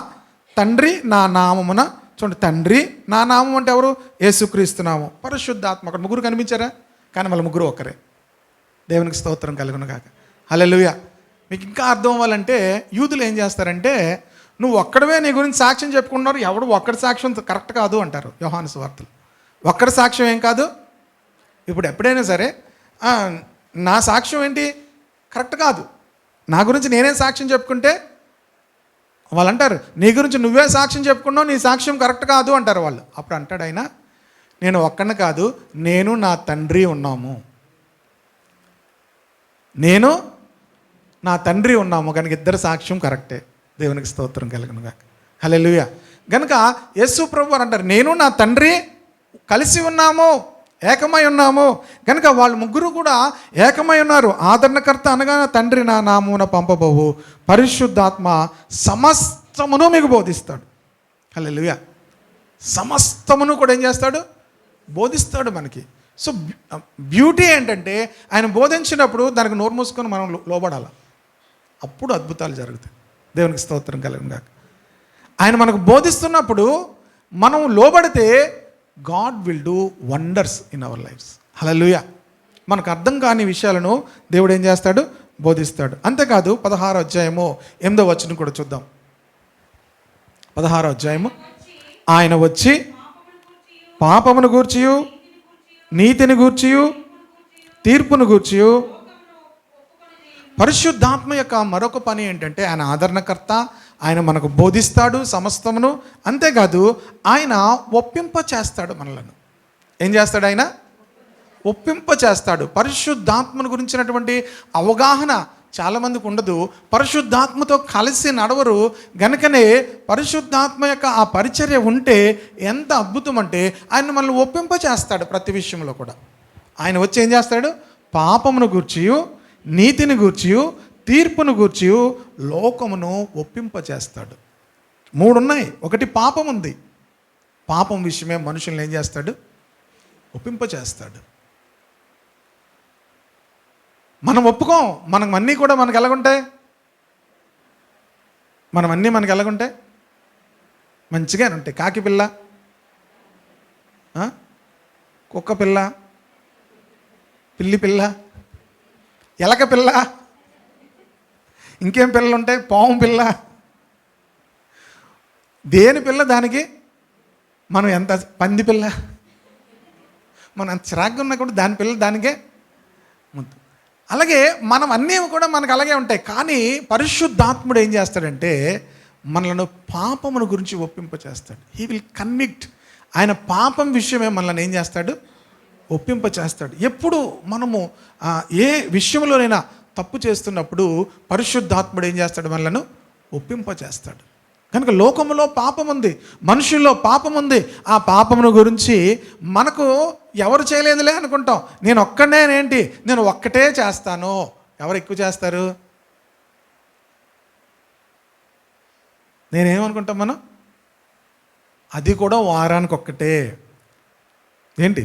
తండ్రి నా నామమున. చూడండి, తండ్రి నా నామం అంటే ఎవరు? యేసుక్రీస్తు నామం. పరిశుద్ధాత్మ. అక్కడ ముగ్గురు కనిపించారా? కానీ వాళ్ళ ముగ్గురు ఒకరే. దేవునికి స్తోత్రం కలుగును గాక. హల్లెలూయా. మీకు ఇంకా అర్థం అవ్వాలంటే యూదులు ఏం చేస్తారంటే, నువ్వు ఒక్కడవే నీ గురించి సాక్ష్యం చెప్పుకుంటున్నారు, ఎవడు ఒక్కడి సాక్ష్యం కరెక్ట్ కాదు అంటారు యోహాను సువార్తలు. ఒక్కడి సాక్ష్యం ఏం కాదు. ఇప్పుడు ఎప్పుడైనా సరే నా సాక్ష్యం ఏంటి కరెక్ట్ కాదు, నా గురించి నేనే సాక్ష్యం చెప్పుకుంటే వాళ్ళు అంటారు, నీ గురించి నువ్వే సాక్ష్యం చెప్పుకున్నావు, నీ సాక్ష్యం కరెక్ట్ కాదు అంటారు వాళ్ళు. అప్పుడు అంటాడు ఆయన, నేను ఒక్కడిని కాదు, నేను నా తండ్రి ఉన్నాము, నేను నా తండ్రి ఉన్నాము, కనుక ఇద్దరు సాక్ష్యం కరెక్టే. దేవునికి స్తోత్రం కలుగునుగా. హల్లెలూయా. కనుక యేసు ప్రభు అని అంటారు, నేను నా తండ్రి కలిసి ఉన్నాము, ఏకమై ఉన్నాము. కనుక వాళ్ళు ముగ్గురు కూడా ఏకమై ఉన్నారు. ఆదరణకర్త అనగా తండ్రి నా నామమున పంపబోవు పరిశుద్ధాత్మ సమస్తమును మీకు బోధిస్తాడు. హల్లెలూయా. సమస్తమును కూడా ఏం చేస్తాడు? బోధిస్తాడు మనకి. సో బ్యూటీ ఏంటంటే ఆయన బోధించినప్పుడు దానికి నోరు మూసుకొని మనం లోబడాలి. అప్పుడు అద్భుతాలు జరుగుతాయి. దేవునికి స్తోత్రం కలుగుగాక. ఆయన మనకు బోధిస్తున్నప్పుడు మనం లోబడితే God will do wonders in our lives. హల్లెలూయా. మనకు అర్థం కాని విషయాలను దేవుడు ఏం చేస్తాడు? బోధిస్తాడు. అంతేకాదు 16వ అధ్యాయము 8వ వచనం కూడా చూద్దాం. 16వ అధ్యాయము. ఆయన వచ్చి పాపమును గూర్చియు నీతిని గూర్చియు తీర్పును గూర్చియు. పరిశుద్ధాత్మ యొక్క మరొక పని ఏంటంటే ఆయన ఆదరణకర్త, ఆయన మనకు బోధిస్తాడు సమస్తమును. అంతేకాదు ఆయన ఒప్పింప చేస్తాడు మనలను. ఏం చేస్తాడు? ఆయన ఒప్పింప చేస్తాడు. పరిశుద్ధాత్మను గురించినటువంటి అవగాహన చాలామందికి ఉండదు. పరిశుద్ధాత్మతో కలిసి నడవరు. గనుకనే పరిశుద్ధాత్మ యొక్క ఆ పరిచర్య ఉంటే ఎంత అద్భుతం అంటే ఆయన మనల్ని ఒప్పింప చేస్తాడు ప్రతి విషయంలో కూడా. ఆయన వచ్చి ఏం చేస్తాడు? పాపమును గూర్చియు నీతిని గూర్చియు తీర్పును గూర్చియు లోకమును ఒప్పింప చేస్తాడు. 3 ఉన్నాయి. ఒకటి పాపం ఉంది. పాపం విషయమే మనుషుల్ని ఏం చేస్తాడు? ఒప్పింప చేస్తాడు. మనం ఒప్పుకోం. మనం అన్నీ కూడా మనకు ఎలాగుంటాయి? మనకు ఎలాగుంటాయి? మంచిగానే ఉంటాయి. కాకి పిల్ల, కుక్క పిల్ల, పిల్లి పిల్ల, ఎలక పిల్ల, ఇంకేం పిల్లలు ఉంటాయి? పాము పిల్ల. దేని పిల్ల దానికి. మనం ఎంత పంది పిల్ల, మనం ఎంత చిరాగ్గా ఉన్నా కూడా దాని పిల్ల దానికే ముందు. అలాగే మనం అన్నీ కూడా మనకు అలాగే ఉంటాయి. కానీ పరిశుద్ధాత్ముడు ఏం చేస్తాడంటే మనలను పాపమును గురించి ఒప్పింప చేస్తాడు. He will convict. ఆయన పాపం విషయమే మనల్ని ఏం చేస్తాడు? ఒప్పింప చేస్తాడు. ఎప్పుడు మనము ఏ విషయంలోనైనా తప్పు చేస్తున్నప్పుడు పరిశుద్ధాత్ముడు ఏం చేస్తాడు? మనలను ఒప్పింప చేస్తాడు. కనుక లోకంలో పాపం ఉంది, మనుషుల్లో పాపం ఉంది. ఆ పాపమును గురించి మనకు ఎవరు చేయలేదులే అనుకుంటాం. నేను ఒక్కటే చేస్తాను. ఎవరు ఎక్కువ చేస్తారు? నేనేమనుకుంటాం మనం? అది కూడా వారానికి ఒక్కటే. ఏంటి?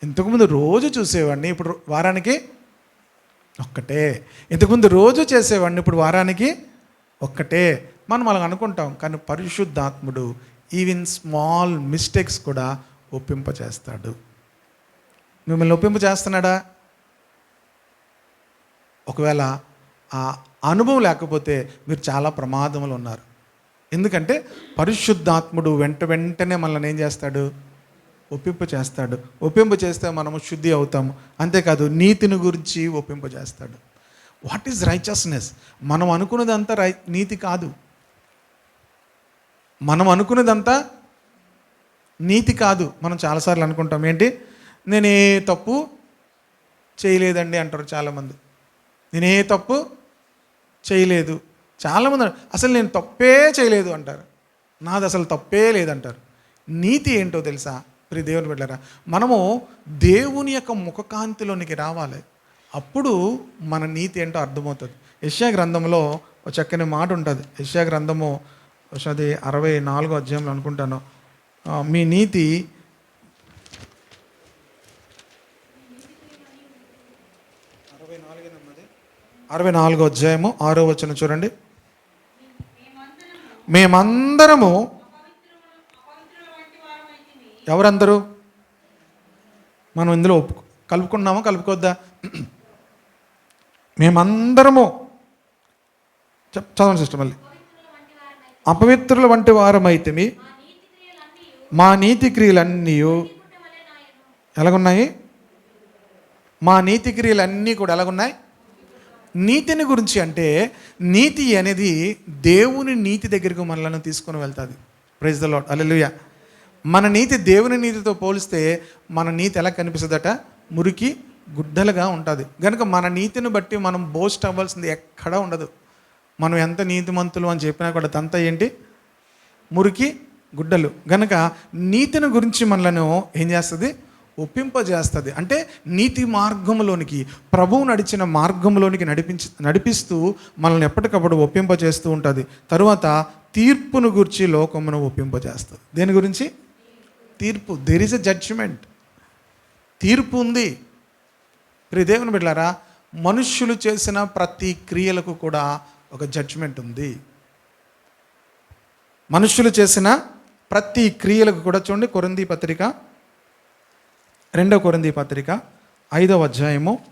ఇంతకుముందు రోజు చూసేవాడిని, ఇప్పుడు వారానికి ఒక్కటే. ఇంతకుముందు రోజు చేసేవాడిని, ఇప్పుడు వారానికి ఒక్కటే. మనం అలా అనుకుంటాం. కానీ పరిశుద్ధాత్ముడు ఈవెన్ స్మాల్ మిస్టేక్స్ కూడా ఒప్పింప చేస్తాడు. మిమ్మల్ని ఒప్పింప చేస్తున్నాడా? ఒకవేళ ఆ అనుభవం లేకపోతే మీరు చాలా ప్రమాదంలో ఉన్నారు. ఎందుకంటే పరిశుద్ధాత్ముడు వెంటనే మనల్ని ఏం చేస్తాడు? ఒప్పింప చేస్తాడు. ఒప్పింప చేస్తే మనము శుద్ధి అవుతాము. అంతేకాదు నీతిని గురించి ఒప్పింప చేస్తాడు. What is righteousness? మనం అనుకున్నదంతా నీతి కాదు. మనం అనుకున్నదంతా నీతి కాదు. మనం చాలాసార్లు అనుకుంటాం, ఏంటి? నేనే తప్పు చేయలేదండి అంటారు చాలామంది. నేనే తప్పు చేయలేదు. చాలామంది అసలు నేను తప్పే చేయలేదు అంటారు. నాది అసలు తప్పే లేదంటారు. నీతి ఏంటో తెలుసా? ప్రియ దేవుని బిడ్డలారా, మనము దేవుని యొక్క ముఖకాంతిలోనికి రావాలి. అప్పుడు మన నీతి ఏంటో అర్థమవుతుంది. యెషయా గ్రంథంలో ఒక చక్కని మాట ఉంటుంది. యెషయా గ్రంథము అది 64వ అధ్యాయంలో అనుకుంటాను. మీ నీతి 64వ అధ్యాయము 6వ వచనం చూడండి. మేమందరము, ఎవరందరూ? మనం ఇందులో కలుపుకున్నామా కలుపుకోద్దా? మేమందరము, చదవండి సిస్టర్ మళ్ళీ. అపవిత్రుల వంటి వారమైతిమి, మా నీతి క్రియలన్నీ ఎలాగున్నాయి? మా నీతి క్రియలన్నీ కూడా ఎలాగున్నాయి? నీతిని గురించి అంటే నీతి అనేది దేవుని నీతి దగ్గరకు మనలను తీసుకొని వెళ్తుంది. ప్రైజ్ ద లార్డ్, హల్లెలూయా. మన నీతి దేవుని నీతితో పోలిస్తే మన నీతి ఎలా కనిపిస్తుందట? మురికి గుడ్డలుగా ఉంటుంది. కనుక మన నీతిని బట్టి మనం బోస్ట్ అవ్వాల్సింది ఎక్కడా ఉండదు. మనం ఎంత నీతిమంతులు అని చెప్పినా కూడా అదంతా ఏంటి? మురికి గుడ్డలు. కనుక నీతిని గురించి మనలను ఏం చేస్తుంది? ఒప్పింపజేస్తుంది. అంటే నీతి మార్గంలోనికి, ప్రభువు నడిచిన మార్గంలోనికి నడిపిస్తూ మనల్ని ఎప్పటికప్పుడు ఒప్పింపజేస్తూ ఉంటుంది. తరువాత తీర్పును గురించి లోకమును ఒప్పింపజేస్తుంది. దేని గురించి? తీర్పు. There is a judgement. తీర్పు ఉంది. ప్రియ దేవుని బిడ్డలారా, మనుష్యులు చేసిన ప్రతి క్రియలకు కూడా ఒక జడ్జిమెంట్ ఉంది. మనుష్యులు చేసిన ప్రతి క్రియలకు కూడా చూడండి, కొరింథీ పత్రిక 2వ కొరింథీ పత్రిక 5వ అధ్యాయము 5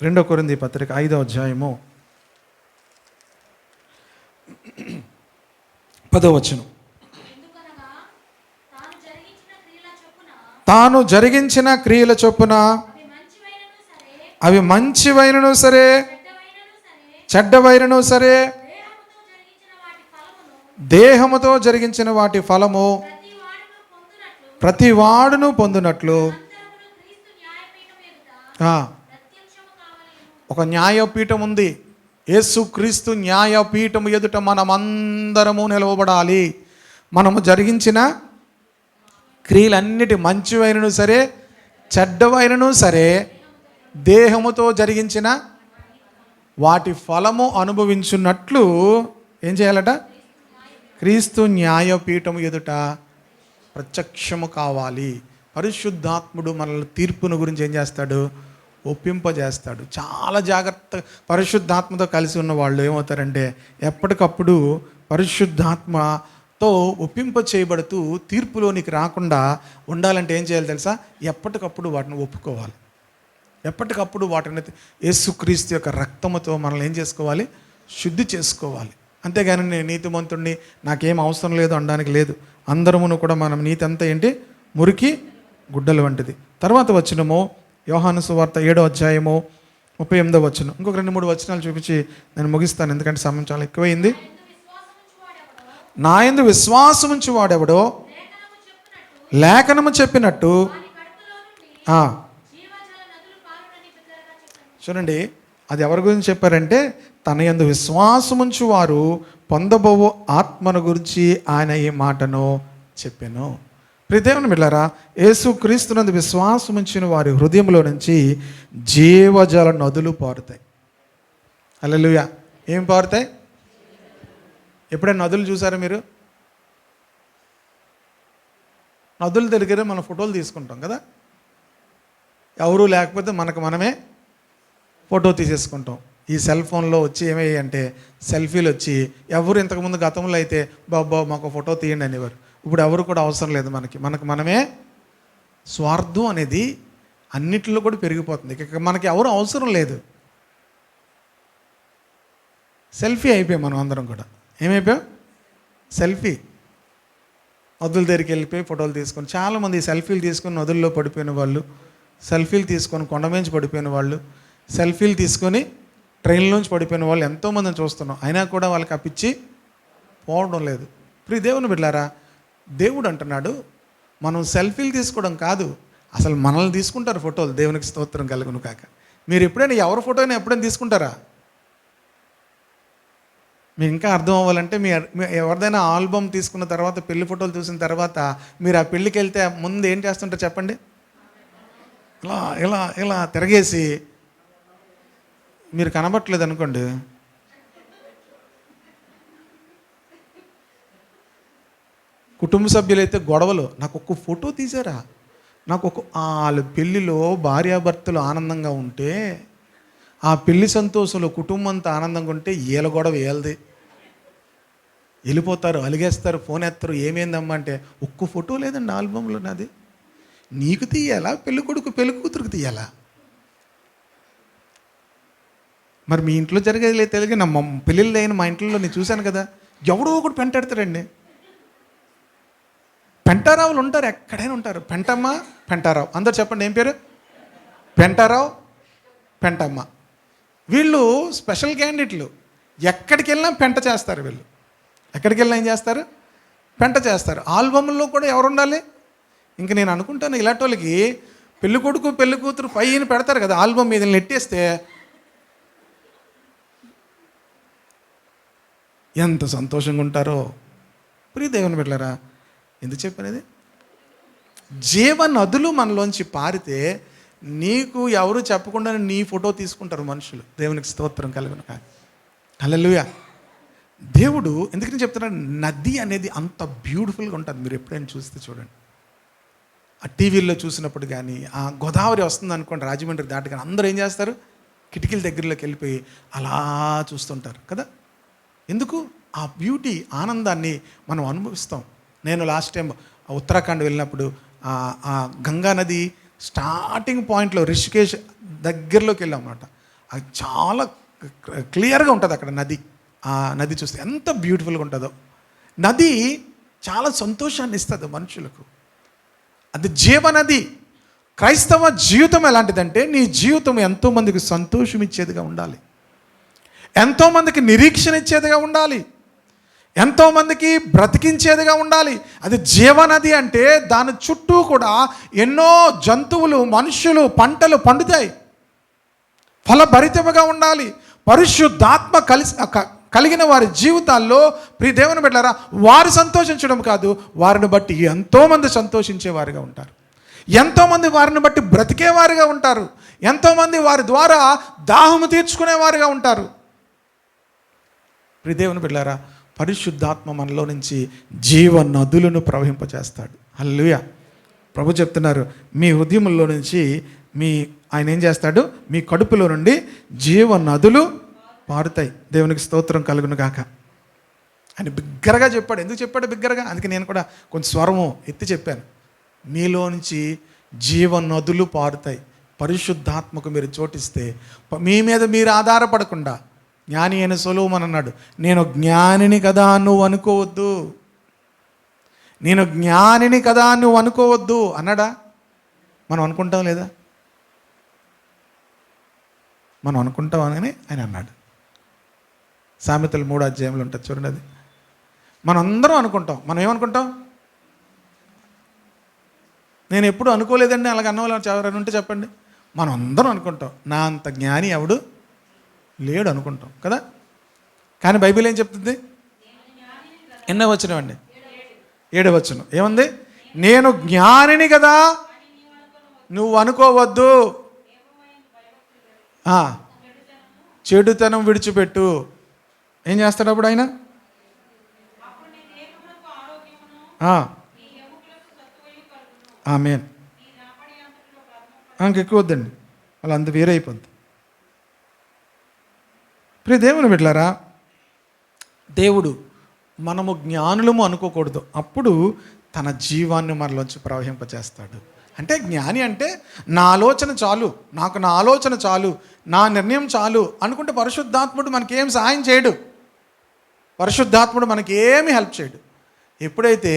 2 కొరింథీ పత్రిక 5వ అధ్యాయము 10వ వచనం. తాను జరిగించిన క్రియల చొప్పున అవి మంచివైనను సరే చెడ్డవైనను సరే దేహముతో జరిగించిన వాటి ఫలము ప్రతి వాడును పొందునట్లు ఒక న్యాయపీఠం ఉంది. యేసుక్రీస్తు న్యాయపీఠం ఎదుట మనమందరము నిలవబడాలి. మనము జరిగించిన క్రియలన్నిటి మంచివైనను సరే చెడ్డవైనను సరే దేహముతో జరిగించిన వాటి ఫలము అనుభవించున్నట్లు ఏం చేయాలట? క్రీస్తు న్యాయపీఠం ఎదుట ప్రత్యక్షము కావాలి. పరిశుద్ధాత్ముడు మనల్ని తీర్పును గురించి ఏం చేస్తాడు? ఒప్పింపజేస్తాడు. చాలా జాగ్రత్త. పరిశుద్ధాత్మతో కలిసి ఉన్న వాళ్ళు ఏమవుతారంటే ఎప్పటికప్పుడు పరిశుద్ధాత్మతో ఒప్పింప చేయబడుతూ తీర్పులోనికి రాకుండా ఉండాలంటే ఏం చేయాలి తెలుసా? ఎప్పటికప్పుడు వాటిని ఒప్పుకోవాలి. ఎప్పటికప్పుడు వాటిని యేసుక్రీస్తు యొక్క రక్తముతో మనల్ని ఏం చేసుకోవాలి? శుద్ధి చేసుకోవాలి. అంతేగాని నేను నీతిమంతుడిని, నాకేం అవసరం లేదు అనడానికి లేదు. అందరమును కూడా మనం నీతి అంతా ఏంటి? మురికి గుడ్డలు వంటిది. తర్వాత వచనము యోహాను సువార్త 7వ అధ్యాయము 38వ వచనం. ఇంకొక 2-3 వచనాలు చూపించి నేను ముగిస్తాను, ఎందుకంటే సమయం చాలా ఎక్కువైంది. నా యందు విశ్వాసం ఉంచి వాడెవడో లేఖనము చెప్పినట్టు. చూడండి, అది ఎవరి గురించి చెప్పారంటే తన యందు విశ్వాసముంచు వారు పొందబోవు ఆత్మను గురించి ఆయన ఈ మాటను చెప్పాను. ప్రియదేవుని బిడ్డలారా, యేసుక్రీస్తునందు విశ్వాసముంచిన వారి హృదయంలో నుంచి జీవజల నదులు పారుతాయి. హల్లెలూయా. ఏం పారుతాయి? ఎప్పుడైనా నదులు చూసారా మీరు? నదుల దగ్గర మనం ఫోటోలు తీసుకుంటాం కదా. ఎవరు లేకపోతే మనకు మనమే ఫోటో తీసేసుకుంటాం. ఈ సెల్ ఫోన్లో వచ్చి ఏమయ్యాయి అంటే సెల్ఫీలు వచ్చి, ఎవరు ఇంతకుముందు గతంలో అయితే బాబా మాకు ఫోటో తీయండి అనేవారు. ఇప్పుడు ఎవరు కూడా అవసరం లేదు. మనకు మనమే స్వార్థం అనేది అన్నిటిలో కూడా పెరిగిపోతుంది. ఇక మనకి ఎవరు అవసరం లేదు. సెల్ఫీ అయిపోయాం మనం అందరం కూడా. ఏమైపోయాం? సెల్ఫీ. నదుల దగ్గరికి వెళ్ళిపోయి ఫోటోలు తీసుకొని, చాలామంది సెల్ఫీలు తీసుకొని నదుల్లో పడిపోయిన వాళ్ళు, సెల్ఫీలు తీసుకొని కొండమీంచి పడిపోయిన వాళ్ళు, సెల్ఫీలు తీసుకొని ట్రైన్లోంచి పడిపోయిన వాళ్ళు ఎంతోమందిని చూస్తున్నాం. అయినా కూడా వాళ్ళకి ఆ పిచ్చి పోవడం లేదు. ప్రియ దేవుని బిడ్డలారా, దేవుడు అంటున్నాడు మనం సెల్ఫీలు తీసుకోవడం కాదు, అసలు మనల్ని తీసుకుంటారు ఫోటోలు. దేవునికి స్తోత్రం కలుగును కాక. మీరు ఎప్పుడైనా ఎవరి ఫోటోని ఎప్పుడైనా తీసుకుంటారా? మీకు ఇంకా అర్థం అవ్వాలంటే మీ ఎవరిదైనా ఆల్బమ్ తీసుకున్న తర్వాత, పెళ్లి ఫోటోలు చూసిన తర్వాత మీరు ఆ పెళ్ళికి వెళ్తే ముందు ఏం చేస్తుంటారు చెప్పండి? ఇలా ఇలా ఇలా తిరగేసి, మీరు కనబట్టలేదు అనుకోండి, కుటుంబ సభ్యులైతే గొడవలు, నాకు ఒక్క ఫోటో తీసారా, నాకు వాళ్ళ పెళ్ళిలో భార్యాభర్తలు ఆనందంగా ఉంటే, ఆ పెళ్లి సంతోషంలో కుటుంబం అంతా ఆనందంగా ఉంటే ఏల గొడవ ఏలది. వెళ్ళిపోతారు, అలిగేస్తారు, ఫోన్ ఎత్తారు. ఏమైందమ్మా అంటే ఒక్క ఫోటో లేదండి ఆల్బంలో నాది. నీకు తీయాలా? పెళ్ళి కొడుకు పెళ్ళి కూతురుకు తీయాలా? మరి మీ ఇంట్లో జరిగేది లేదు తెలియదు. నా పెళ్ళిళ్ళు అయిన మా ఇంట్లో నేను చూశాను కదా, ఎవడో ఒకటి పెంటాడతాడండి. పెంటారావులు ఉంటారు, ఎక్కడైనా ఉంటారు. పెంటమ్మ, పెంటారావు, అందరు చెప్పండి ఏం పేరు? పెంటారావు, పెంటమ్మ. వీళ్ళు స్పెషల్ క్యాండిడేట్లు. ఎక్కడికి వెళ్ళినా పెంట చేస్తారు వీళ్ళు. ఎక్కడికి వెళ్ళినా ఏం చేస్తారు? పెంట చేస్తారు. ఆల్బమ్లో కూడా ఎవరు ఉండాలి? ఇంక నేను అనుకుంటాను ఇలాంటి వాళ్ళకి పెళ్ళి కొడుకు పెళ్ళి కూతురు పైన పెడతారు కదా ఆల్బమ్ మీద, నెట్టేస్తే ఎంత సంతోషంగా ఉంటారో. ప్రియ దేవుని బిడ్డలారా, ఎందుకు చెప్పనేది? జీవ నదులు మనలోంచి పారితే నీకు ఎవరు చెప్పకుండా నీ ఫోటో తీసుకుంటారు మనుషులు. దేవునికి స్తోత్రం కలుగును కాక. హల్లెలూయా. దేవుడు ఎందుకని చెప్తున్నాడు? నది అనేది అంత బ్యూటిఫుల్గా ఉంటుంది. మీరు ఎప్పుడైనా చూస్తే చూడండి. ఆ టీవీల్లో చూసినప్పుడు కానీ, ఆ గోదావరి వస్తుంది అనుకోండి రాజమండ్రి దాటి, కానీ అందరూ ఏం చేస్తారు? కిటికీల దగ్గరలోకి వెళ్ళిపోయి అలా చూస్తుంటారు కదా. ఎందుకు? ఆ బ్యూటీ, ఆనందాన్ని మనం అనుభవిస్తాం. నేను లాస్ట్ టైం ఉత్తరాఖండ్ వెళ్ళినప్పుడు ఆ గంగా నది స్టార్టింగ్ పాయింట్లో రిషికేష్ దగ్గరలోకి వెళ్ళాం అన్నమాట. అది చాలా క్లియర్గా ఉంటుంది అక్కడ నది. ఆ నది చూస్తే ఎంత బ్యూటిఫుల్గా ఉంటుందో. నది చాలా సంతోషాన్ని ఇస్తుంది మనుషులకు. అది జీవనది. క్రైస్తవ జీవితం ఎలాంటిదంటే, నీ జీవితం ఎంతోమందికి సంతోషం ఇచ్చేదిగా ఉండాలి, ఎంతోమందికి నిరీక్షణ ఇచ్చేదిగా ఉండాలి, ఎంతోమందికి బ్రతికించేదిగా ఉండాలి. అది జీవనది అంటే దాని చుట్టూ కూడా ఎన్నో జంతువులు, మనుషులు, పంటలు పండుతాయి, ఫలభరితముగా ఉండాలి. పరిశుద్ధాత్మ కలిగిన వారి జీవితాల్లో ప్రియ దేవుని బిడ్డలారా, వారు సంతోషించడం కాదు, వారిని బట్టి ఎంతోమంది సంతోషించేవారుగా ఉంటారు, ఎంతోమంది వారిని బట్టి బ్రతికేవారుగా ఉంటారు, ఎంతోమంది వారి ద్వారా దాహము తీర్చుకునేవారుగా ఉంటారు. ప్రియ దేవుని బిడ్డలారా, పరిశుద్ధాత్మ మనలో నుంచి జీవ నదులను ప్రవహింపచేస్తాడు. హల్లెలూయా. ప్రభు చెప్తున్నారు, మీ హృదయంలో నుంచి ఆయన ఏం చేస్తాడు, మీ కడుపులో నుండి జీవ నదులు పారుతాయి. దేవునికి స్తోత్రం కలుగును గాక. ఆయన బిగ్గరగా చెప్పాడు. ఎందుకు చెప్పాడు బిగ్గరగా? అందుకే నేను కూడా కొంచెం స్వరము ఎత్తి చెప్పాను. మీలో నుంచి జీవ నదులు పారుతాయి. పరిశుద్ధాత్మకు మీరు చోటిస్తే మీ మీద మీరు ఆధారపడకుండా, జ్ఞాని అయిన సొలొమోను అన్నాడు, నేను జ్ఞానిని కదా నువ్వు అనుకోవద్దు, నేను జ్ఞానిని కదా నువ్వు అనుకోవద్దు అన్నాడా? మనం అనుకుంటాం లేదా? మనం అనుకుంటాం అని ఆయన అన్నాడు. సామెతలు 3వ అధ్యాయంలో ఉంటుంది చూడండి. అది మనం అందరం అనుకుంటాం. మనం ఏమనుకుంటాం? నేను ఎప్పుడు అనుకోలేదండి అలాగ అన్నవాళ్ళు ఎవరైనా ఉంటే చెప్పండి. మనం అందరం అనుకుంటాం, నా అంత జ్ఞాని ఎవడు లేడు అనుకుంటాం కదా. కానీ బైబిల్ ఏం చెప్తుంది? ఎన్నో వచనం అండి? 7వ వచనం ఏముంది? నేను జ్ఞానిని కదా నువ్వు అనుకోవద్దు, చెడుతనం విడిచిపెట్టు. ఏం చేస్తాడు అప్పుడు ఆయన? ఆమేన్. ఇంకెక్కువ వద్దండి, అలా అంత వేరే అయిపోద్ది. ప్రియ దేవుని బిడ్డలారా, దేవుడు మనము జ్ఞానులము అనుకోకూడదు, అప్పుడు తన జీవాన్ని మనలోంచి ప్రవహింపచేస్తాడు. అంటే జ్ఞాని అంటే నా ఆలోచన చాలు, నాకు నా ఆలోచన చాలు, నా నిర్ణయం చాలు అనుకుంటే పరిశుద్ధాత్ముడు మనకేం సహాయం చేయడు, పరిశుద్ధాత్ముడు మనకేమీ హెల్ప్ చేయడు. ఎప్పుడైతే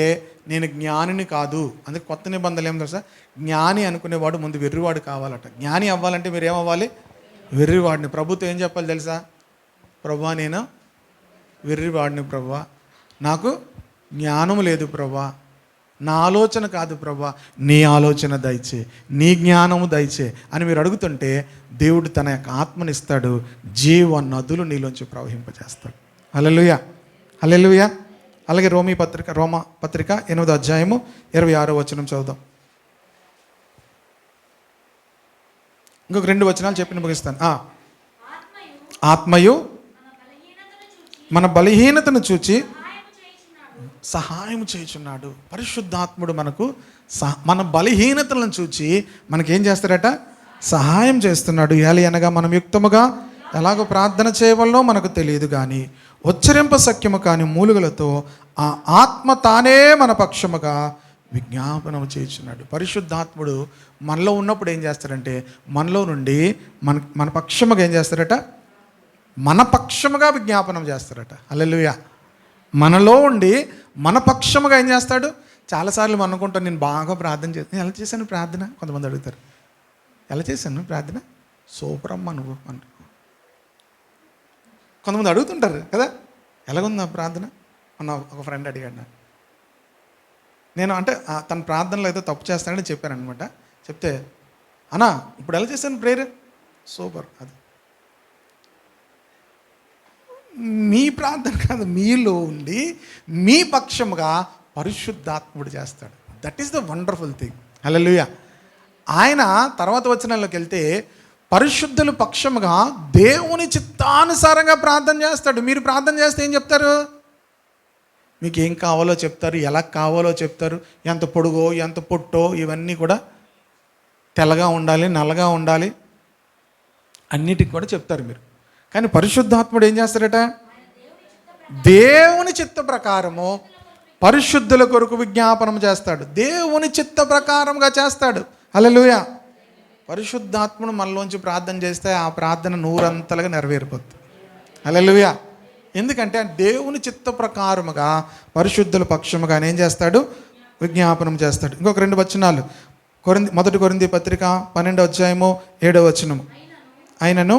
నేను జ్ఞానిని కాదు, అందుకే కొత్త నిబంధనలు ఏం తెలుసా, జ్ఞాని అనుకునేవాడు ముందు వెర్రివాడు కావాలట. జ్ఞాని అవ్వాలంటే మీరు ఏమవ్వాలి? వెర్రివాడిని. ప్రభుత్వం ఏం చెప్పాలి తెలుసా? ప్రభువా నేను వెర్రివాడిని ప్రభువా, నాకు జ్ఞానం లేదు ప్రభువా, నా ఆలోచన కాదు ప్రభువా, నీ ఆలోచన దయచే, నీ జ్ఞానము దయచే అని మీరు అడుగుతుంటే దేవుడు తన యొక్క ఆత్మనిస్తాడు, జీవ నదులు నీలోంచి ప్రవహింపజేస్తాడు. హల్లెలూయా, హల్లెలూయా. అలాగే రోమా పత్రిక 8వ అధ్యాయము 26వ వచనం చదువుదాం. ఇంకొక 2 వచనాలు చెప్పి ముగిస్తాను. ఆత్మయు మన బలహీనతను చూచి సహాయం చేయుచున్నాడు. పరిశుద్ధాత్ముడు మనకు మన బలహీనతలను చూచి మనకేం చేస్తాడట? సహాయం చేస్తున్నాడు. అనగా మనం యుక్తముగా ఎలాగో ప్రార్థన చేయవలనో మనకు తెలియదు, కానీ ఉచ్చరింప సఖ్యము కాని మూలుగులతో ఆ ఆత్మ తానే మన పక్షముగా విజ్ఞాపనం చేయుచున్నాడు. పరిశుద్ధాత్ముడు మనలో ఉన్నప్పుడు ఏం చేస్తాడంటే, మనలో నుండి మన పక్షముగా ఏం చేస్తాడట? మన పక్షముగా విజ్ఞాపనం చేస్తాడట. హల్లెలూయా. మనలో ఉండి మన పక్షముగా ఏం చేస్తాడు? చాలాసార్లు మనం అనుకుంటాం, నేను బాగా ప్రార్థన చేస్తాను. ఎలా చేశాను ప్రార్థన? కొంతమంది అడుగుతారు, ఎలా చేశాను ప్రార్థన? సూపర్ అమ్మ నువ్వు అని కొంతమంది అడుగుతుంటారు కదా, ఎలాగుంది ఆ ప్రార్థన? అన్న ఒక ఫ్రెండ్ అడిగాడు నేను, అంటే తన ప్రార్థనలో ఏదో తప్పు చేస్తానని చెప్పాను అనమాట. చెప్తే, అన్నా ఇప్పుడు ఎలా చేశాను ప్రేయర్? సూపర్. అది మీ ప్రార్థన కాదు, మీలో ఉండి మీ పక్షముగా పరిశుద్ధాత్ముడు చేస్తాడు. That is the wonderful thing. హల్లెలూయా. ఆయన తర్వాత వచనాల్లోకి వెళ్తే పరిశుద్ధుల పక్షముగా దేవుని చిత్తానుసారంగా ప్రార్థన చేస్తాడు. మీరు ప్రార్థన చేస్తే ఏం చెప్తారు? మీకు ఏం కావాలో చెప్తారు, ఎలా కావాలో చెప్తారు, ఎంత పొడుగో ఎంత పొట్టో ఇవన్నీ కూడా, తెల్లగా ఉండాలి నల్లగా ఉండాలి అన్నిటికి కూడా చెప్తారు మీరు. కానీ పరిశుద్ధాత్ముడు ఏం చేస్తాడట? దేవుని చిత్త ప్రకారము పరిశుద్ధుల కొరకు విజ్ఞాపనం చేస్తాడు. దేవుని చిత్త ప్రకారంగా చేస్తాడు. హల్లెలూయా. పరిశుద్ధాత్మను మనలోంచి ప్రార్థన చేస్తే ఆ ప్రార్థన నూరంతలుగా నెరవేరిపోతుంది. హల్లెలూయా. ఎందుకంటే దేవుని చిత్త ప్రకారముగా పరిశుద్ధుల పక్షముగా ఆయన ఏం చేస్తాడు? విజ్ఞాపనం చేస్తాడు. ఇంకొక 2 వచనాలు, మొదటి కొరింథీ పత్రిక 12:7 అయినను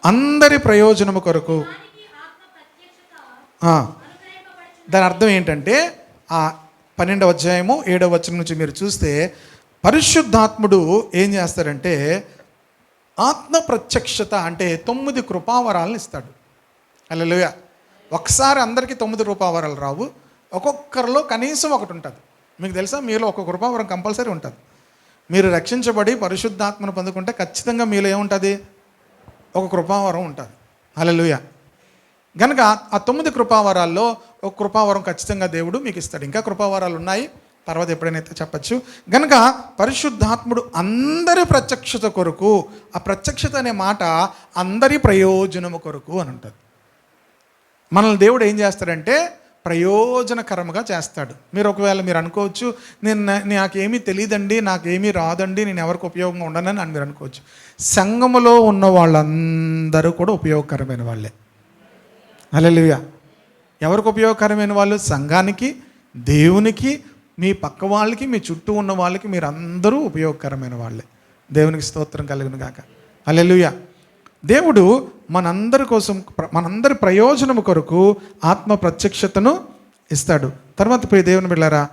అందరి ప్రయోజనము కొరకు. దాని అర్థం ఏంటంటే ఆ 12:7 నుంచి మీరు చూస్తే పరిశుద్ధాత్ముడు ఏం చేస్తాడంటే ఆత్మ ప్రత్యక్షత అంటే 9 కృపావరాలను ఇస్తాడు. హల్లెలూయా. ఒకసారి అందరికీ 9 కృపావరాలు రావు, ఒక్కొక్కరిలో కనీసం ఒకటి ఉంటుంది. మీకు తెలుసా, మీలో ఒక కృపావరం కంపల్సరీ ఉంటుంది. మీరు రక్షించబడి పరిశుద్ధాత్మను పొందుకుంటే ఖచ్చితంగా మీలో ఏముంటుంది? ఒక కృపావరం ఉంటుంది. హల్లెలూయా. కనుక ఆ 9 కృపావరాల్లో ఒక కృపావరం ఖచ్చితంగా దేవుడు మీకు ఇస్తాడు. ఇంకా కృపావరాలు ఉన్నాయి, తర్వాత ఎప్పుడైనా చెప్పచ్చు. కనుక పరిశుద్ధాత్ముడు అందరి ప్రత్యక్షత కొరకు, ఆ ప్రత్యక్షత అనే మాట అందరి ప్రయోజనము కొరకు అని ఉంటుంది. మనల్ని దేవుడు ఏం చేస్తాడంటే ప్రయోజనకరముగా చేస్తాడు. ఒకవేళ మీరు అనుకోవచ్చు, నాకేమీ తెలియదండి, నాకేమీ రాదండి, నేను ఎవరికి ఉపయోగంగా ఉండనని మీరు అనుకోవచ్చు. సంఘములో ఉన్న వాళ్ళందరూ కూడా ఉపయోగకరమైన వాళ్ళే. హల్లెలూయా. ఎవరికి ఉపయోగకరమైన వాళ్ళు? సంఘానికి, దేవునికి, మీ పక్క వాళ్ళకి, మీ చుట్టూ ఉన్న వాళ్ళకి మీరు అందరూ ఉపయోగకరమైన వాళ్ళే. దేవునికి స్తోత్రం కలుగును గాక. హల్లెలూయా. దేవుడు మనందరి కోసం, మనందరి ప్రయోజనము కొరకు ఆత్మ ప్రత్యక్షతను ఇస్తాడు. తర్వాత ప్రియ దేవుని బిడ్డలారా,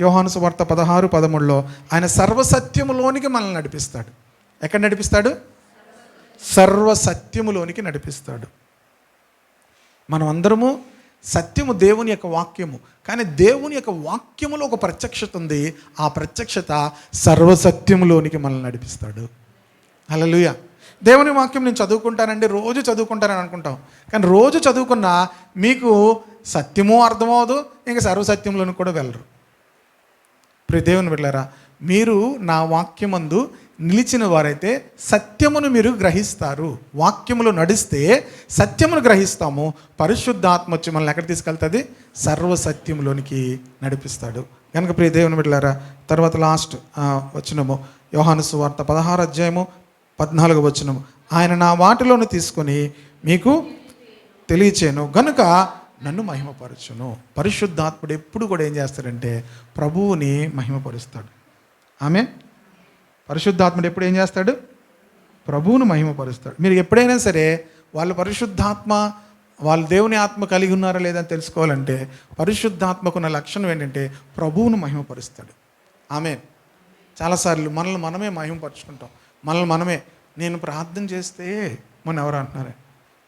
యోహాను సువార్త 16:13 ఆయన సర్వసత్యములోనికి మనల్ని నడిపిస్తాడు. ఎక్కడ నడిపిస్తాడు? సర్వసత్యములోనికి నడిపిస్తాడు. మనం అందరము సత్యము దేవుని యొక్క వాక్యము, కానీ దేవుని యొక్క వాక్యములో ఒక ప్రత్యక్షత ఉంది. ఆ ప్రత్యక్షత సర్వసత్యములోనికి మనల్ని నడిపిస్తాడు. హల్లెలూయా. దేవుని వాక్యం నేను చదువుకుంటానండి, రోజు చదువుకుంటానని అనుకుంటాం, కానీ రోజు చదువుకున్నా మీకు సత్యము అర్థమవదు, ఇంకా సర్వసత్యంలోని కూడా వెళ్ళరు. ప్రియ దేవుని బిడ్డలారా, మీరు నా వాక్యమందు నిలిచిన వారైతే సత్యమును మీరు గ్రహిస్తారు. వాక్యములో నడిస్తే సత్యమును గ్రహిస్తాము. పరిశుద్ధాత్మ వచ్చి మనల్ని ఎక్కడ తీసుకెళ్తుంది? సర్వసత్యములోనికి నడిపిస్తాడు. కనుక ప్రియ దేవుని బిడ్డలారా, తర్వాత లాస్ట్ వచనము యోహాను సువార్త 16:14 ఆయన నా వాటిలోను తీసుకొని మీకు తెలియచేను గనుక నన్ను మహిమపరచును. పరిశుద్ధాత్ముడు ఎప్పుడు కూడా ఏం చేస్తాడంటే ప్రభువుని మహిమపరుస్తాడు. ఆమె పరిశుద్ధాత్ముడు ఎప్పుడు ఏం చేస్తాడు? ప్రభువును మహిమపరుస్తాడు. మీరు ఎప్పుడైనా సరే వాళ్ళు పరిశుద్ధాత్మ, వాళ్ళు దేవుని ఆత్మ కలిగి ఉన్నారా లేదని తెలుసుకోవాలంటే పరిశుద్ధాత్మకున్న లక్షణం ఏంటంటే ప్రభువును మహిమపరుస్తాడు. ఆమె చాలాసార్లు మనల్ని మనమే మహిమపరుచుకుంటాం. మనల్ని మనమే, నేను ప్రార్థన చేస్తే మన ఎవరు అంటున్నారే,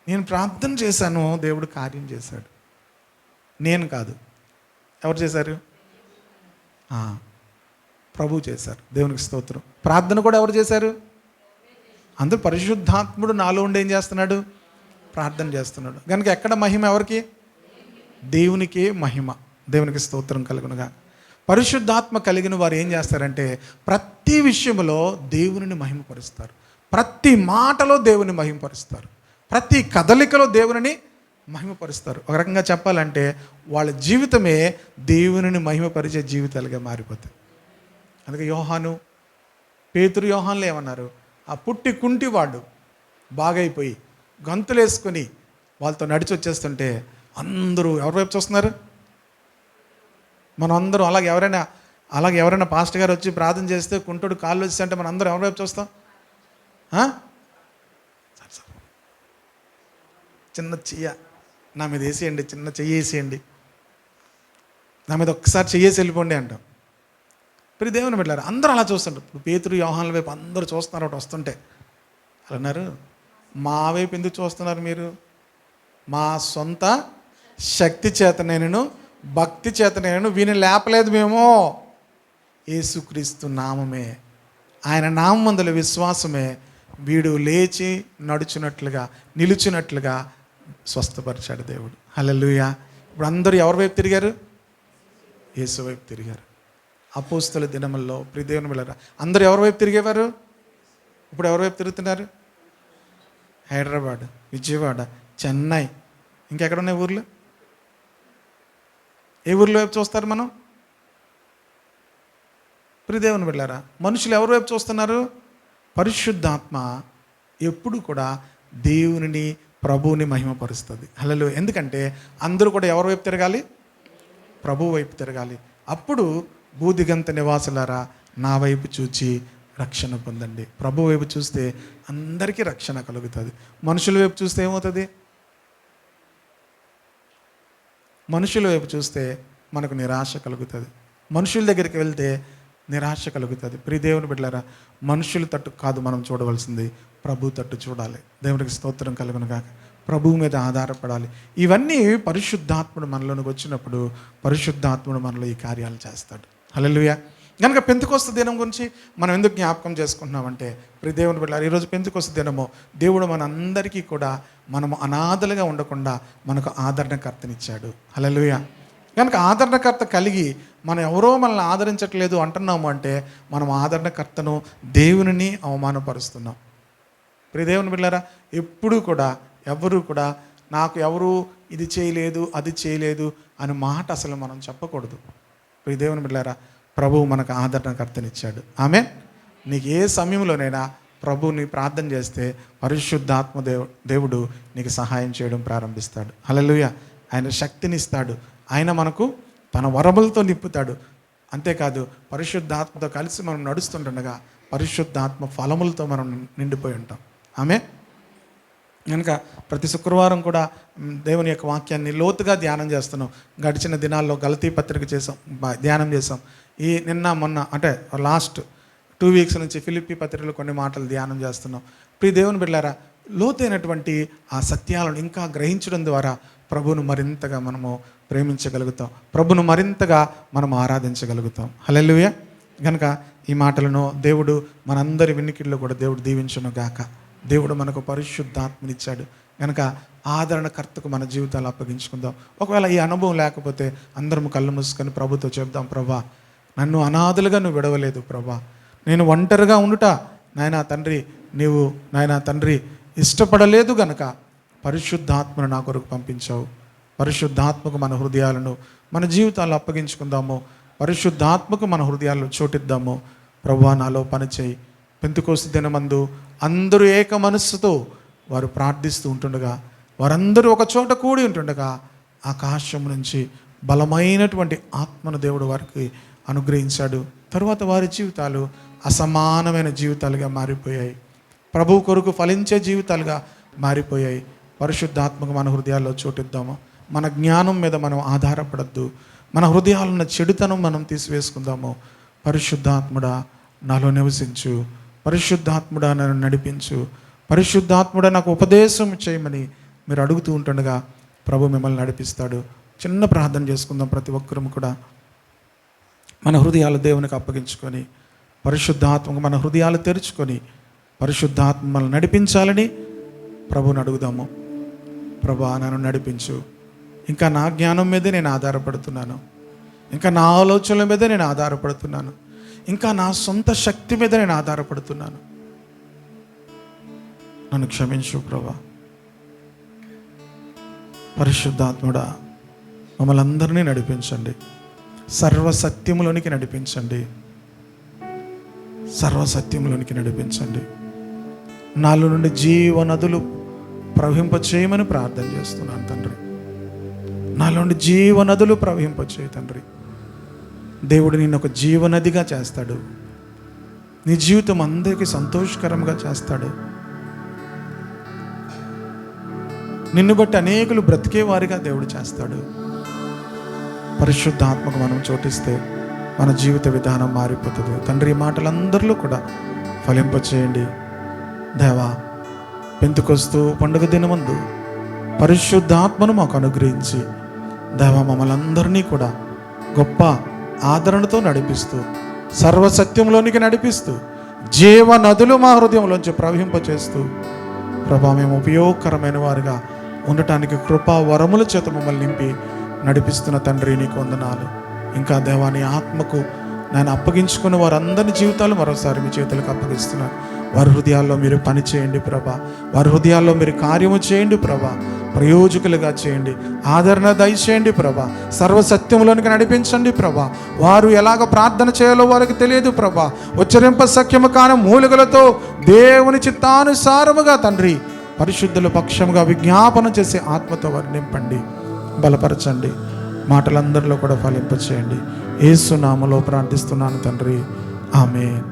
నేను ప్రార్థన చేశాను దేవుడు కార్యం చేశాడు. నేను కాదు, ఎవరు చేశారు? ప్రభు చేశారు. దేవునికి స్తోత్రం. ప్రార్థన కూడా ఎవరు చేశారు? అందరూ. పరిశుద్ధాత్ముడు నాలో ఉండి ఏం చేస్తున్నాడు? ప్రార్థన చేస్తున్నాడు. కనుక ఎక్కడ మహిమ ఎవరికి? దేవునికే మహిమ. దేవునికి స్తోత్రం కలుగునుగా. పరిశుద్ధాత్మ కలిగిన వారు ఏం చేస్తారంటే ప్రతి విషయంలో దేవునిని మహిమపరుస్తారు. ప్రతి మాటలో దేవుని మహిమపరుస్తారు. ప్రతి కదలికలో దేవునిని మహిమపరుస్తారు. ఒక రకంగా చెప్పాలంటే వాళ్ళ జీవితమే దేవునిని మహిమపరిచే జీవితాలుగా మారిపోతాయి. అందుకే పేతురు యోహాన్లు ఏమన్నారు? ఆ పుట్టి కుంటివాడు బాగైపోయి గంతులేసుకొని వాళ్ళతో నడిచి వచ్చేస్తుంటే అందరూ ఎవరి వైపు చూస్తున్నారు? మనం అందరం అలాగే ఎవరైనా పాస్టర్ గారు వచ్చి ప్రార్థన చేస్తే కుంటుడు కాళ్ళు వచ్చి అంటే మనం అందరం ఎవరి వైపు చూస్తాం? చిన్న చెయ్య నా మీద వేసేయండి, చిన్న చెయ్యి వేసేయండి, నా మీద ఒక్కసారి చెయ్యేసి వెళ్ళిపోండి అంటాం. ఇప్పుడు దేవుని బిడ్డలారా, అందరూ అలా చూస్తుంటారు. ఇప్పుడు పేతురు యోహాన్ల వైపు అందరూ చూస్తున్నారు. ఒకటి వస్తుంటే అలా అన్నారు, మా వైపు ఎందుకు చూస్తున్నారు మీరు? మా సొంత శక్తి చేత నేను, భక్తి చేత నేను వీని లేపలేదు మేము. యేసుక్రీస్తు నామమే, ఆయన నామమందుల విశ్వాసమే వీడు లేచి నడుచున్నట్లుగా, నిలుచున్నట్లుగా స్వస్థపరిచాడు దేవుడు. హల్లెలూయా. ఇప్పుడు అందరూ ఎవరి వైపు తిరిగారు? యేసు వైపు తిరిగారు. అపోస్తల దినముల్లో ప్రియ దేవుని బిడ్డలారా, అందరూ ఎవరి వైపు తిరిగేవారు? ఇప్పుడు ఎవరి వైపు తిరుగుతున్నారు? హైదరాబాద్, విజయవాడ, చెన్నై, ఇంకెక్కడ ఉన్నాయి ఊర్లు? ఏ ఊర్లో వైపు చూస్తారు మనం? ప్రియదేవుని బిడ్డలారా, మనుషులు ఎవరి వైపు చూస్తున్నారు? పరిశుద్ధాత్మ ఎప్పుడు కూడా దేవునిని, ప్రభువుని మహిమపరుస్తుంది. హల్లెలూయా. ఎందుకంటే అందరూ కూడా ఎవరి వైపు తిరగాలి? ప్రభు వైపు తిరగాలి. అప్పుడు భూదిగంత నివాసులారా నా వైపు చూచి రక్షణ పొందండి. ప్రభు వైపు చూస్తే అందరికీ రక్షణ కలుగుతుంది. మనుషుల వైపు చూస్తే ఏమవుతుంది? మనుషుల వైపు చూస్తే మనకు నిరాశ కలుగుతుంది. మనుషుల దగ్గరికి వెళ్తే నిరాశ కలుగుతుంది. ప్రియ దేవుని బిడ్డలారా, మనుషుల తట్టు కాదు మనం చూడవలసింది, ప్రభు తట్టు చూడాలి. దేవునికి స్తోత్రం కలుగునుగాక. ప్రభువు మీద ఆధారపడాలి. ఇవన్నీ పరిశుద్ధాత్ముడు మనలోనికి వచ్చినప్పుడు పరిశుద్ధాత్ముడు మనలో ఈ కార్యాలు చేస్తాడు. హల్లెలూయా. కనుక పెంతెకొస్తు దినం గురించి మనం ఎందుకు జ్ఞాపకం చేసుకుంటున్నామంటే, ప్రియ దేవుని బిడ్డలారా, ఈరోజు పెంతెకొస్తు దినము దేవుడు మనందరికీ కూడా మనము అనాథలుగా ఉండకుండా మనకు ఆదరణకర్తనిచ్చాడు. హల్లెలూయా. కనుక ఆదరణకర్త కలిగి మనం ఎవరో మనల్ని ఆదరించట్లేదు అంటున్నాము అంటే మనం ఆదరణకర్తను, దేవునిని అవమానపరుస్తున్నాం. ప్రియ దేవుని బిడ్డలారా, ఎప్పుడూ కూడా ఎవరు కూడా నాకు ఎవరు ఇది చేయలేదు, అది చేయలేదు అని మాట అసలు మనం చెప్పకూడదు. ప్రియ దేవుని బిడ్డలారా, ప్రభువు మనకు ఆదరణకర్తనిచ్చాడు. ఆమె నీకు ఏ సమయంలోనైనా ప్రభువుని ప్రార్థన చేస్తే పరిశుద్ధాత్మ దేవుడు నీకు సహాయం చేయడం ప్రారంభిస్తాడు. హల్లెలూయా. ఆయన శక్తినిస్తాడు. ఆయన మనకు తన వరములతో నింపుతాడు. అంతేకాదు పరిశుద్ధాత్మతో కలిసి మనం నడుస్తుండగా పరిశుద్ధాత్మ ఫలములతో మనం నిండిపోయి ఉంటాం. ఆమె కనుక ప్రతి శుక్రవారం కూడా దేవుని యొక్క వాక్యాన్ని లోతుగా ధ్యానం చేస్తున్నాం. గడిచిన దినాల్లో గలతీ పత్రిక ధ్యానం చేసాం. ఈ నిన్న మొన్న అంటే లాస్ట్ 2 వీక్స్ నుంచి ఫిలిప్పీ పత్రికలో కొన్ని మాటలు ధ్యానం చేస్తున్నాం. ప్రియ దేవుని బిడ్డలారా, లోతైనటువంటి ఆ సత్యాలను ఇంకా గ్రహించడం ద్వారా ప్రభువును మరింతగా మనము ప్రేమించగలుగుతాం, ప్రభువును మరింతగా మనం ఆరాధించగలుగుతాం. హల్లెలూయా. కనుక ఈ మాటలను దేవుడు మనందరి వినికిడిలో కూడా దేవుడు దీవించును గాక. దేవుడు మనకు పరిశుద్ధాత్మనిచ్చాడు. కనుక ఆదరణకర్తకు మన జీవితాలు అప్పగించుకుందాం. ఒకవేళ ఈ అనుభవం లేకపోతే అందరం కళ్ళు మూసుకొని ప్రభుతో చెప్దాం, ప్రభా నన్ను అనాథలుగా నువ్వు విడవలేదు ప్రభా, నేను ఒంటరిగా ఉండుట నాయనా తండ్రి నీవు నాయనా తండ్రి ఇష్టపడలేదు గనక పరిశుద్ధాత్మను నా కొరకు పంపించావు. పరిశుద్ధాత్మకు మన హృదయాలను మన జీవితాల్లో అప్పగించుకుందాము. పరిశుద్ధాత్మకు మన హృదయాల్లో చోటిద్దాము. ప్రభువా నాలో పనిచేయి. పెంతెకొస్తు దినమందు అందరూ ఏక మనస్సుతో వారు ప్రార్థిస్తూ ఉంటుండగా, వారందరూ ఒక చోట కూడి ఉంటుండగా ఆకాశం నుంచి బలమైనటువంటి ఆత్మను దేవుడు వారికి అనుగ్రహించాడు. తరువాత వారి జీవితాలు అసమానమైన జీవితాలుగా మారిపోయాయి. ప్రభువు కొరకు ఫలించే జీవితాలుగా మారిపోయాయి. పరిశుద్ధాత్మకు మన హృదయాల్లో చోటిద్దాము. మన జ్ఞానం మీద మనం ఆధారపడద్దు. మన హృదయాలున్న చెడుతనం మనం తీసివేసుకుందాము. పరిశుద్ధాత్ముడా నాలో నివసించు, పరిశుద్ధాత్ముడా నన్ను నడిపించు, పరిశుద్ధాత్ముడా నాకు ఉపదేశం చేయమని మీరు అడుగుతూ ఉంటుండగా ప్రభు మిమ్మల్ని నడిపిస్తాడు. చిన్న ప్రార్థన చేసుకుందాం. ప్రతి ఒక్కరూ కూడా మన హృదయాలు దేవునికి అప్పగించుకొని పరిశుద్ధాత్మకు మన హృదయాలు తెరుచుకొని పరిశుద్ధాత్మ మనల్ని నడిపించాలని ప్రభువుని అడుగుదాము. ప్రభువా నన్ను నడిపించు. ఇంకా నా జ్ఞానం మీదే నేను ఆధారపడుతున్నాను, ఇంకా నా ఆలోచనల మీదే నేను ఆధారపడుతున్నాను, ఇంకా నా సొంత శక్తి మీద నేను ఆధారపడుతున్నాను. నన్ను క్షమించు ప్రభువా. పరిశుద్ధాత్ముడా మమ్మల్ని అందరినీ నడిపించండి, సర్వసత్యములోనికి నడిపించండి, సర్వసత్యములోనికి నడిపించండి. నాలో నుండి జీవనదులు ప్రవహింపచేయమని ప్రార్థన చేస్తున్నాను తండ్రి. నాలో నుండి జీవనదులు ప్రవహింపచేయ తండ్రి. దేవుడు నిన్ను ఒక జీవనదిగా చేస్తాడు. నీ జీవితం అందరికీ సంతోషకరంగా చేస్తాడు. నిన్ను బట్టి అనేకులు బ్రతికేవారిగా దేవుడు చేస్తాడు. పరిశుద్ధాత్మకు మనం చోటిస్తే మన జీవిత విధానం మారిపోతుంది. తండ్రి ఈ మాటలందరిలో కూడా ఫలింపచేయండి. దేవా పెంతెకొస్తు పండుగ దినమందు పరిశుద్ధాత్మను మాకు అనుగ్రహించి దేవా మమ్మల్ని అందరినీ కూడా గొప్ప ఆదరణతో నడిపిస్తూ సర్వసత్యంలోనికి నడిపిస్తూ జీవ నదులు మా హృదయంలోంచి ప్రవహింపచేస్తూ ప్రభా మేము ఉపయోగకరమైన వారుగా ఉండటానికి కృపా వరముల చేత మమ్మల్ని నింపి నడిపిస్తున్న తండ్రి నీకు వందనాలు. ఇంకా దేవాని ఆత్మకు నేను అప్పగించుకున్న వారందరి జీవితాలు మరోసారి మీ చేతులకు అప్పగిస్తున్నాను. వారి హృదయాల్లో మీరు పని చేయండి ప్రభా, వారి హృదయాల్లో మీరు కార్యము చేయండి ప్రభా. ప్రయోజకులుగా చేయండి. ఆదరణ దయచేయండి ప్రభా. సర్వసత్యంలోనికి నడిపించండి ప్రభా. వారు ఎలాగ ప్రార్థన చేయాలో వారికి తెలియదు ప్రభా. ఉచ్చరింప సఖ్యము కాని మూలికలతో దేవుని చిత్తానుసారముగా తండ్రి పరిశుద్ధుల పక్షముగా విజ్ఞాపన చేసే ఆత్మతో వారిని నింపండి, బలపరచండి. మాటలందరిలో కూడా ఫలింపచేయండి. యేసు నామములో ప్రార్థిస్తున్నాను తండ్రి, ఆమేన్.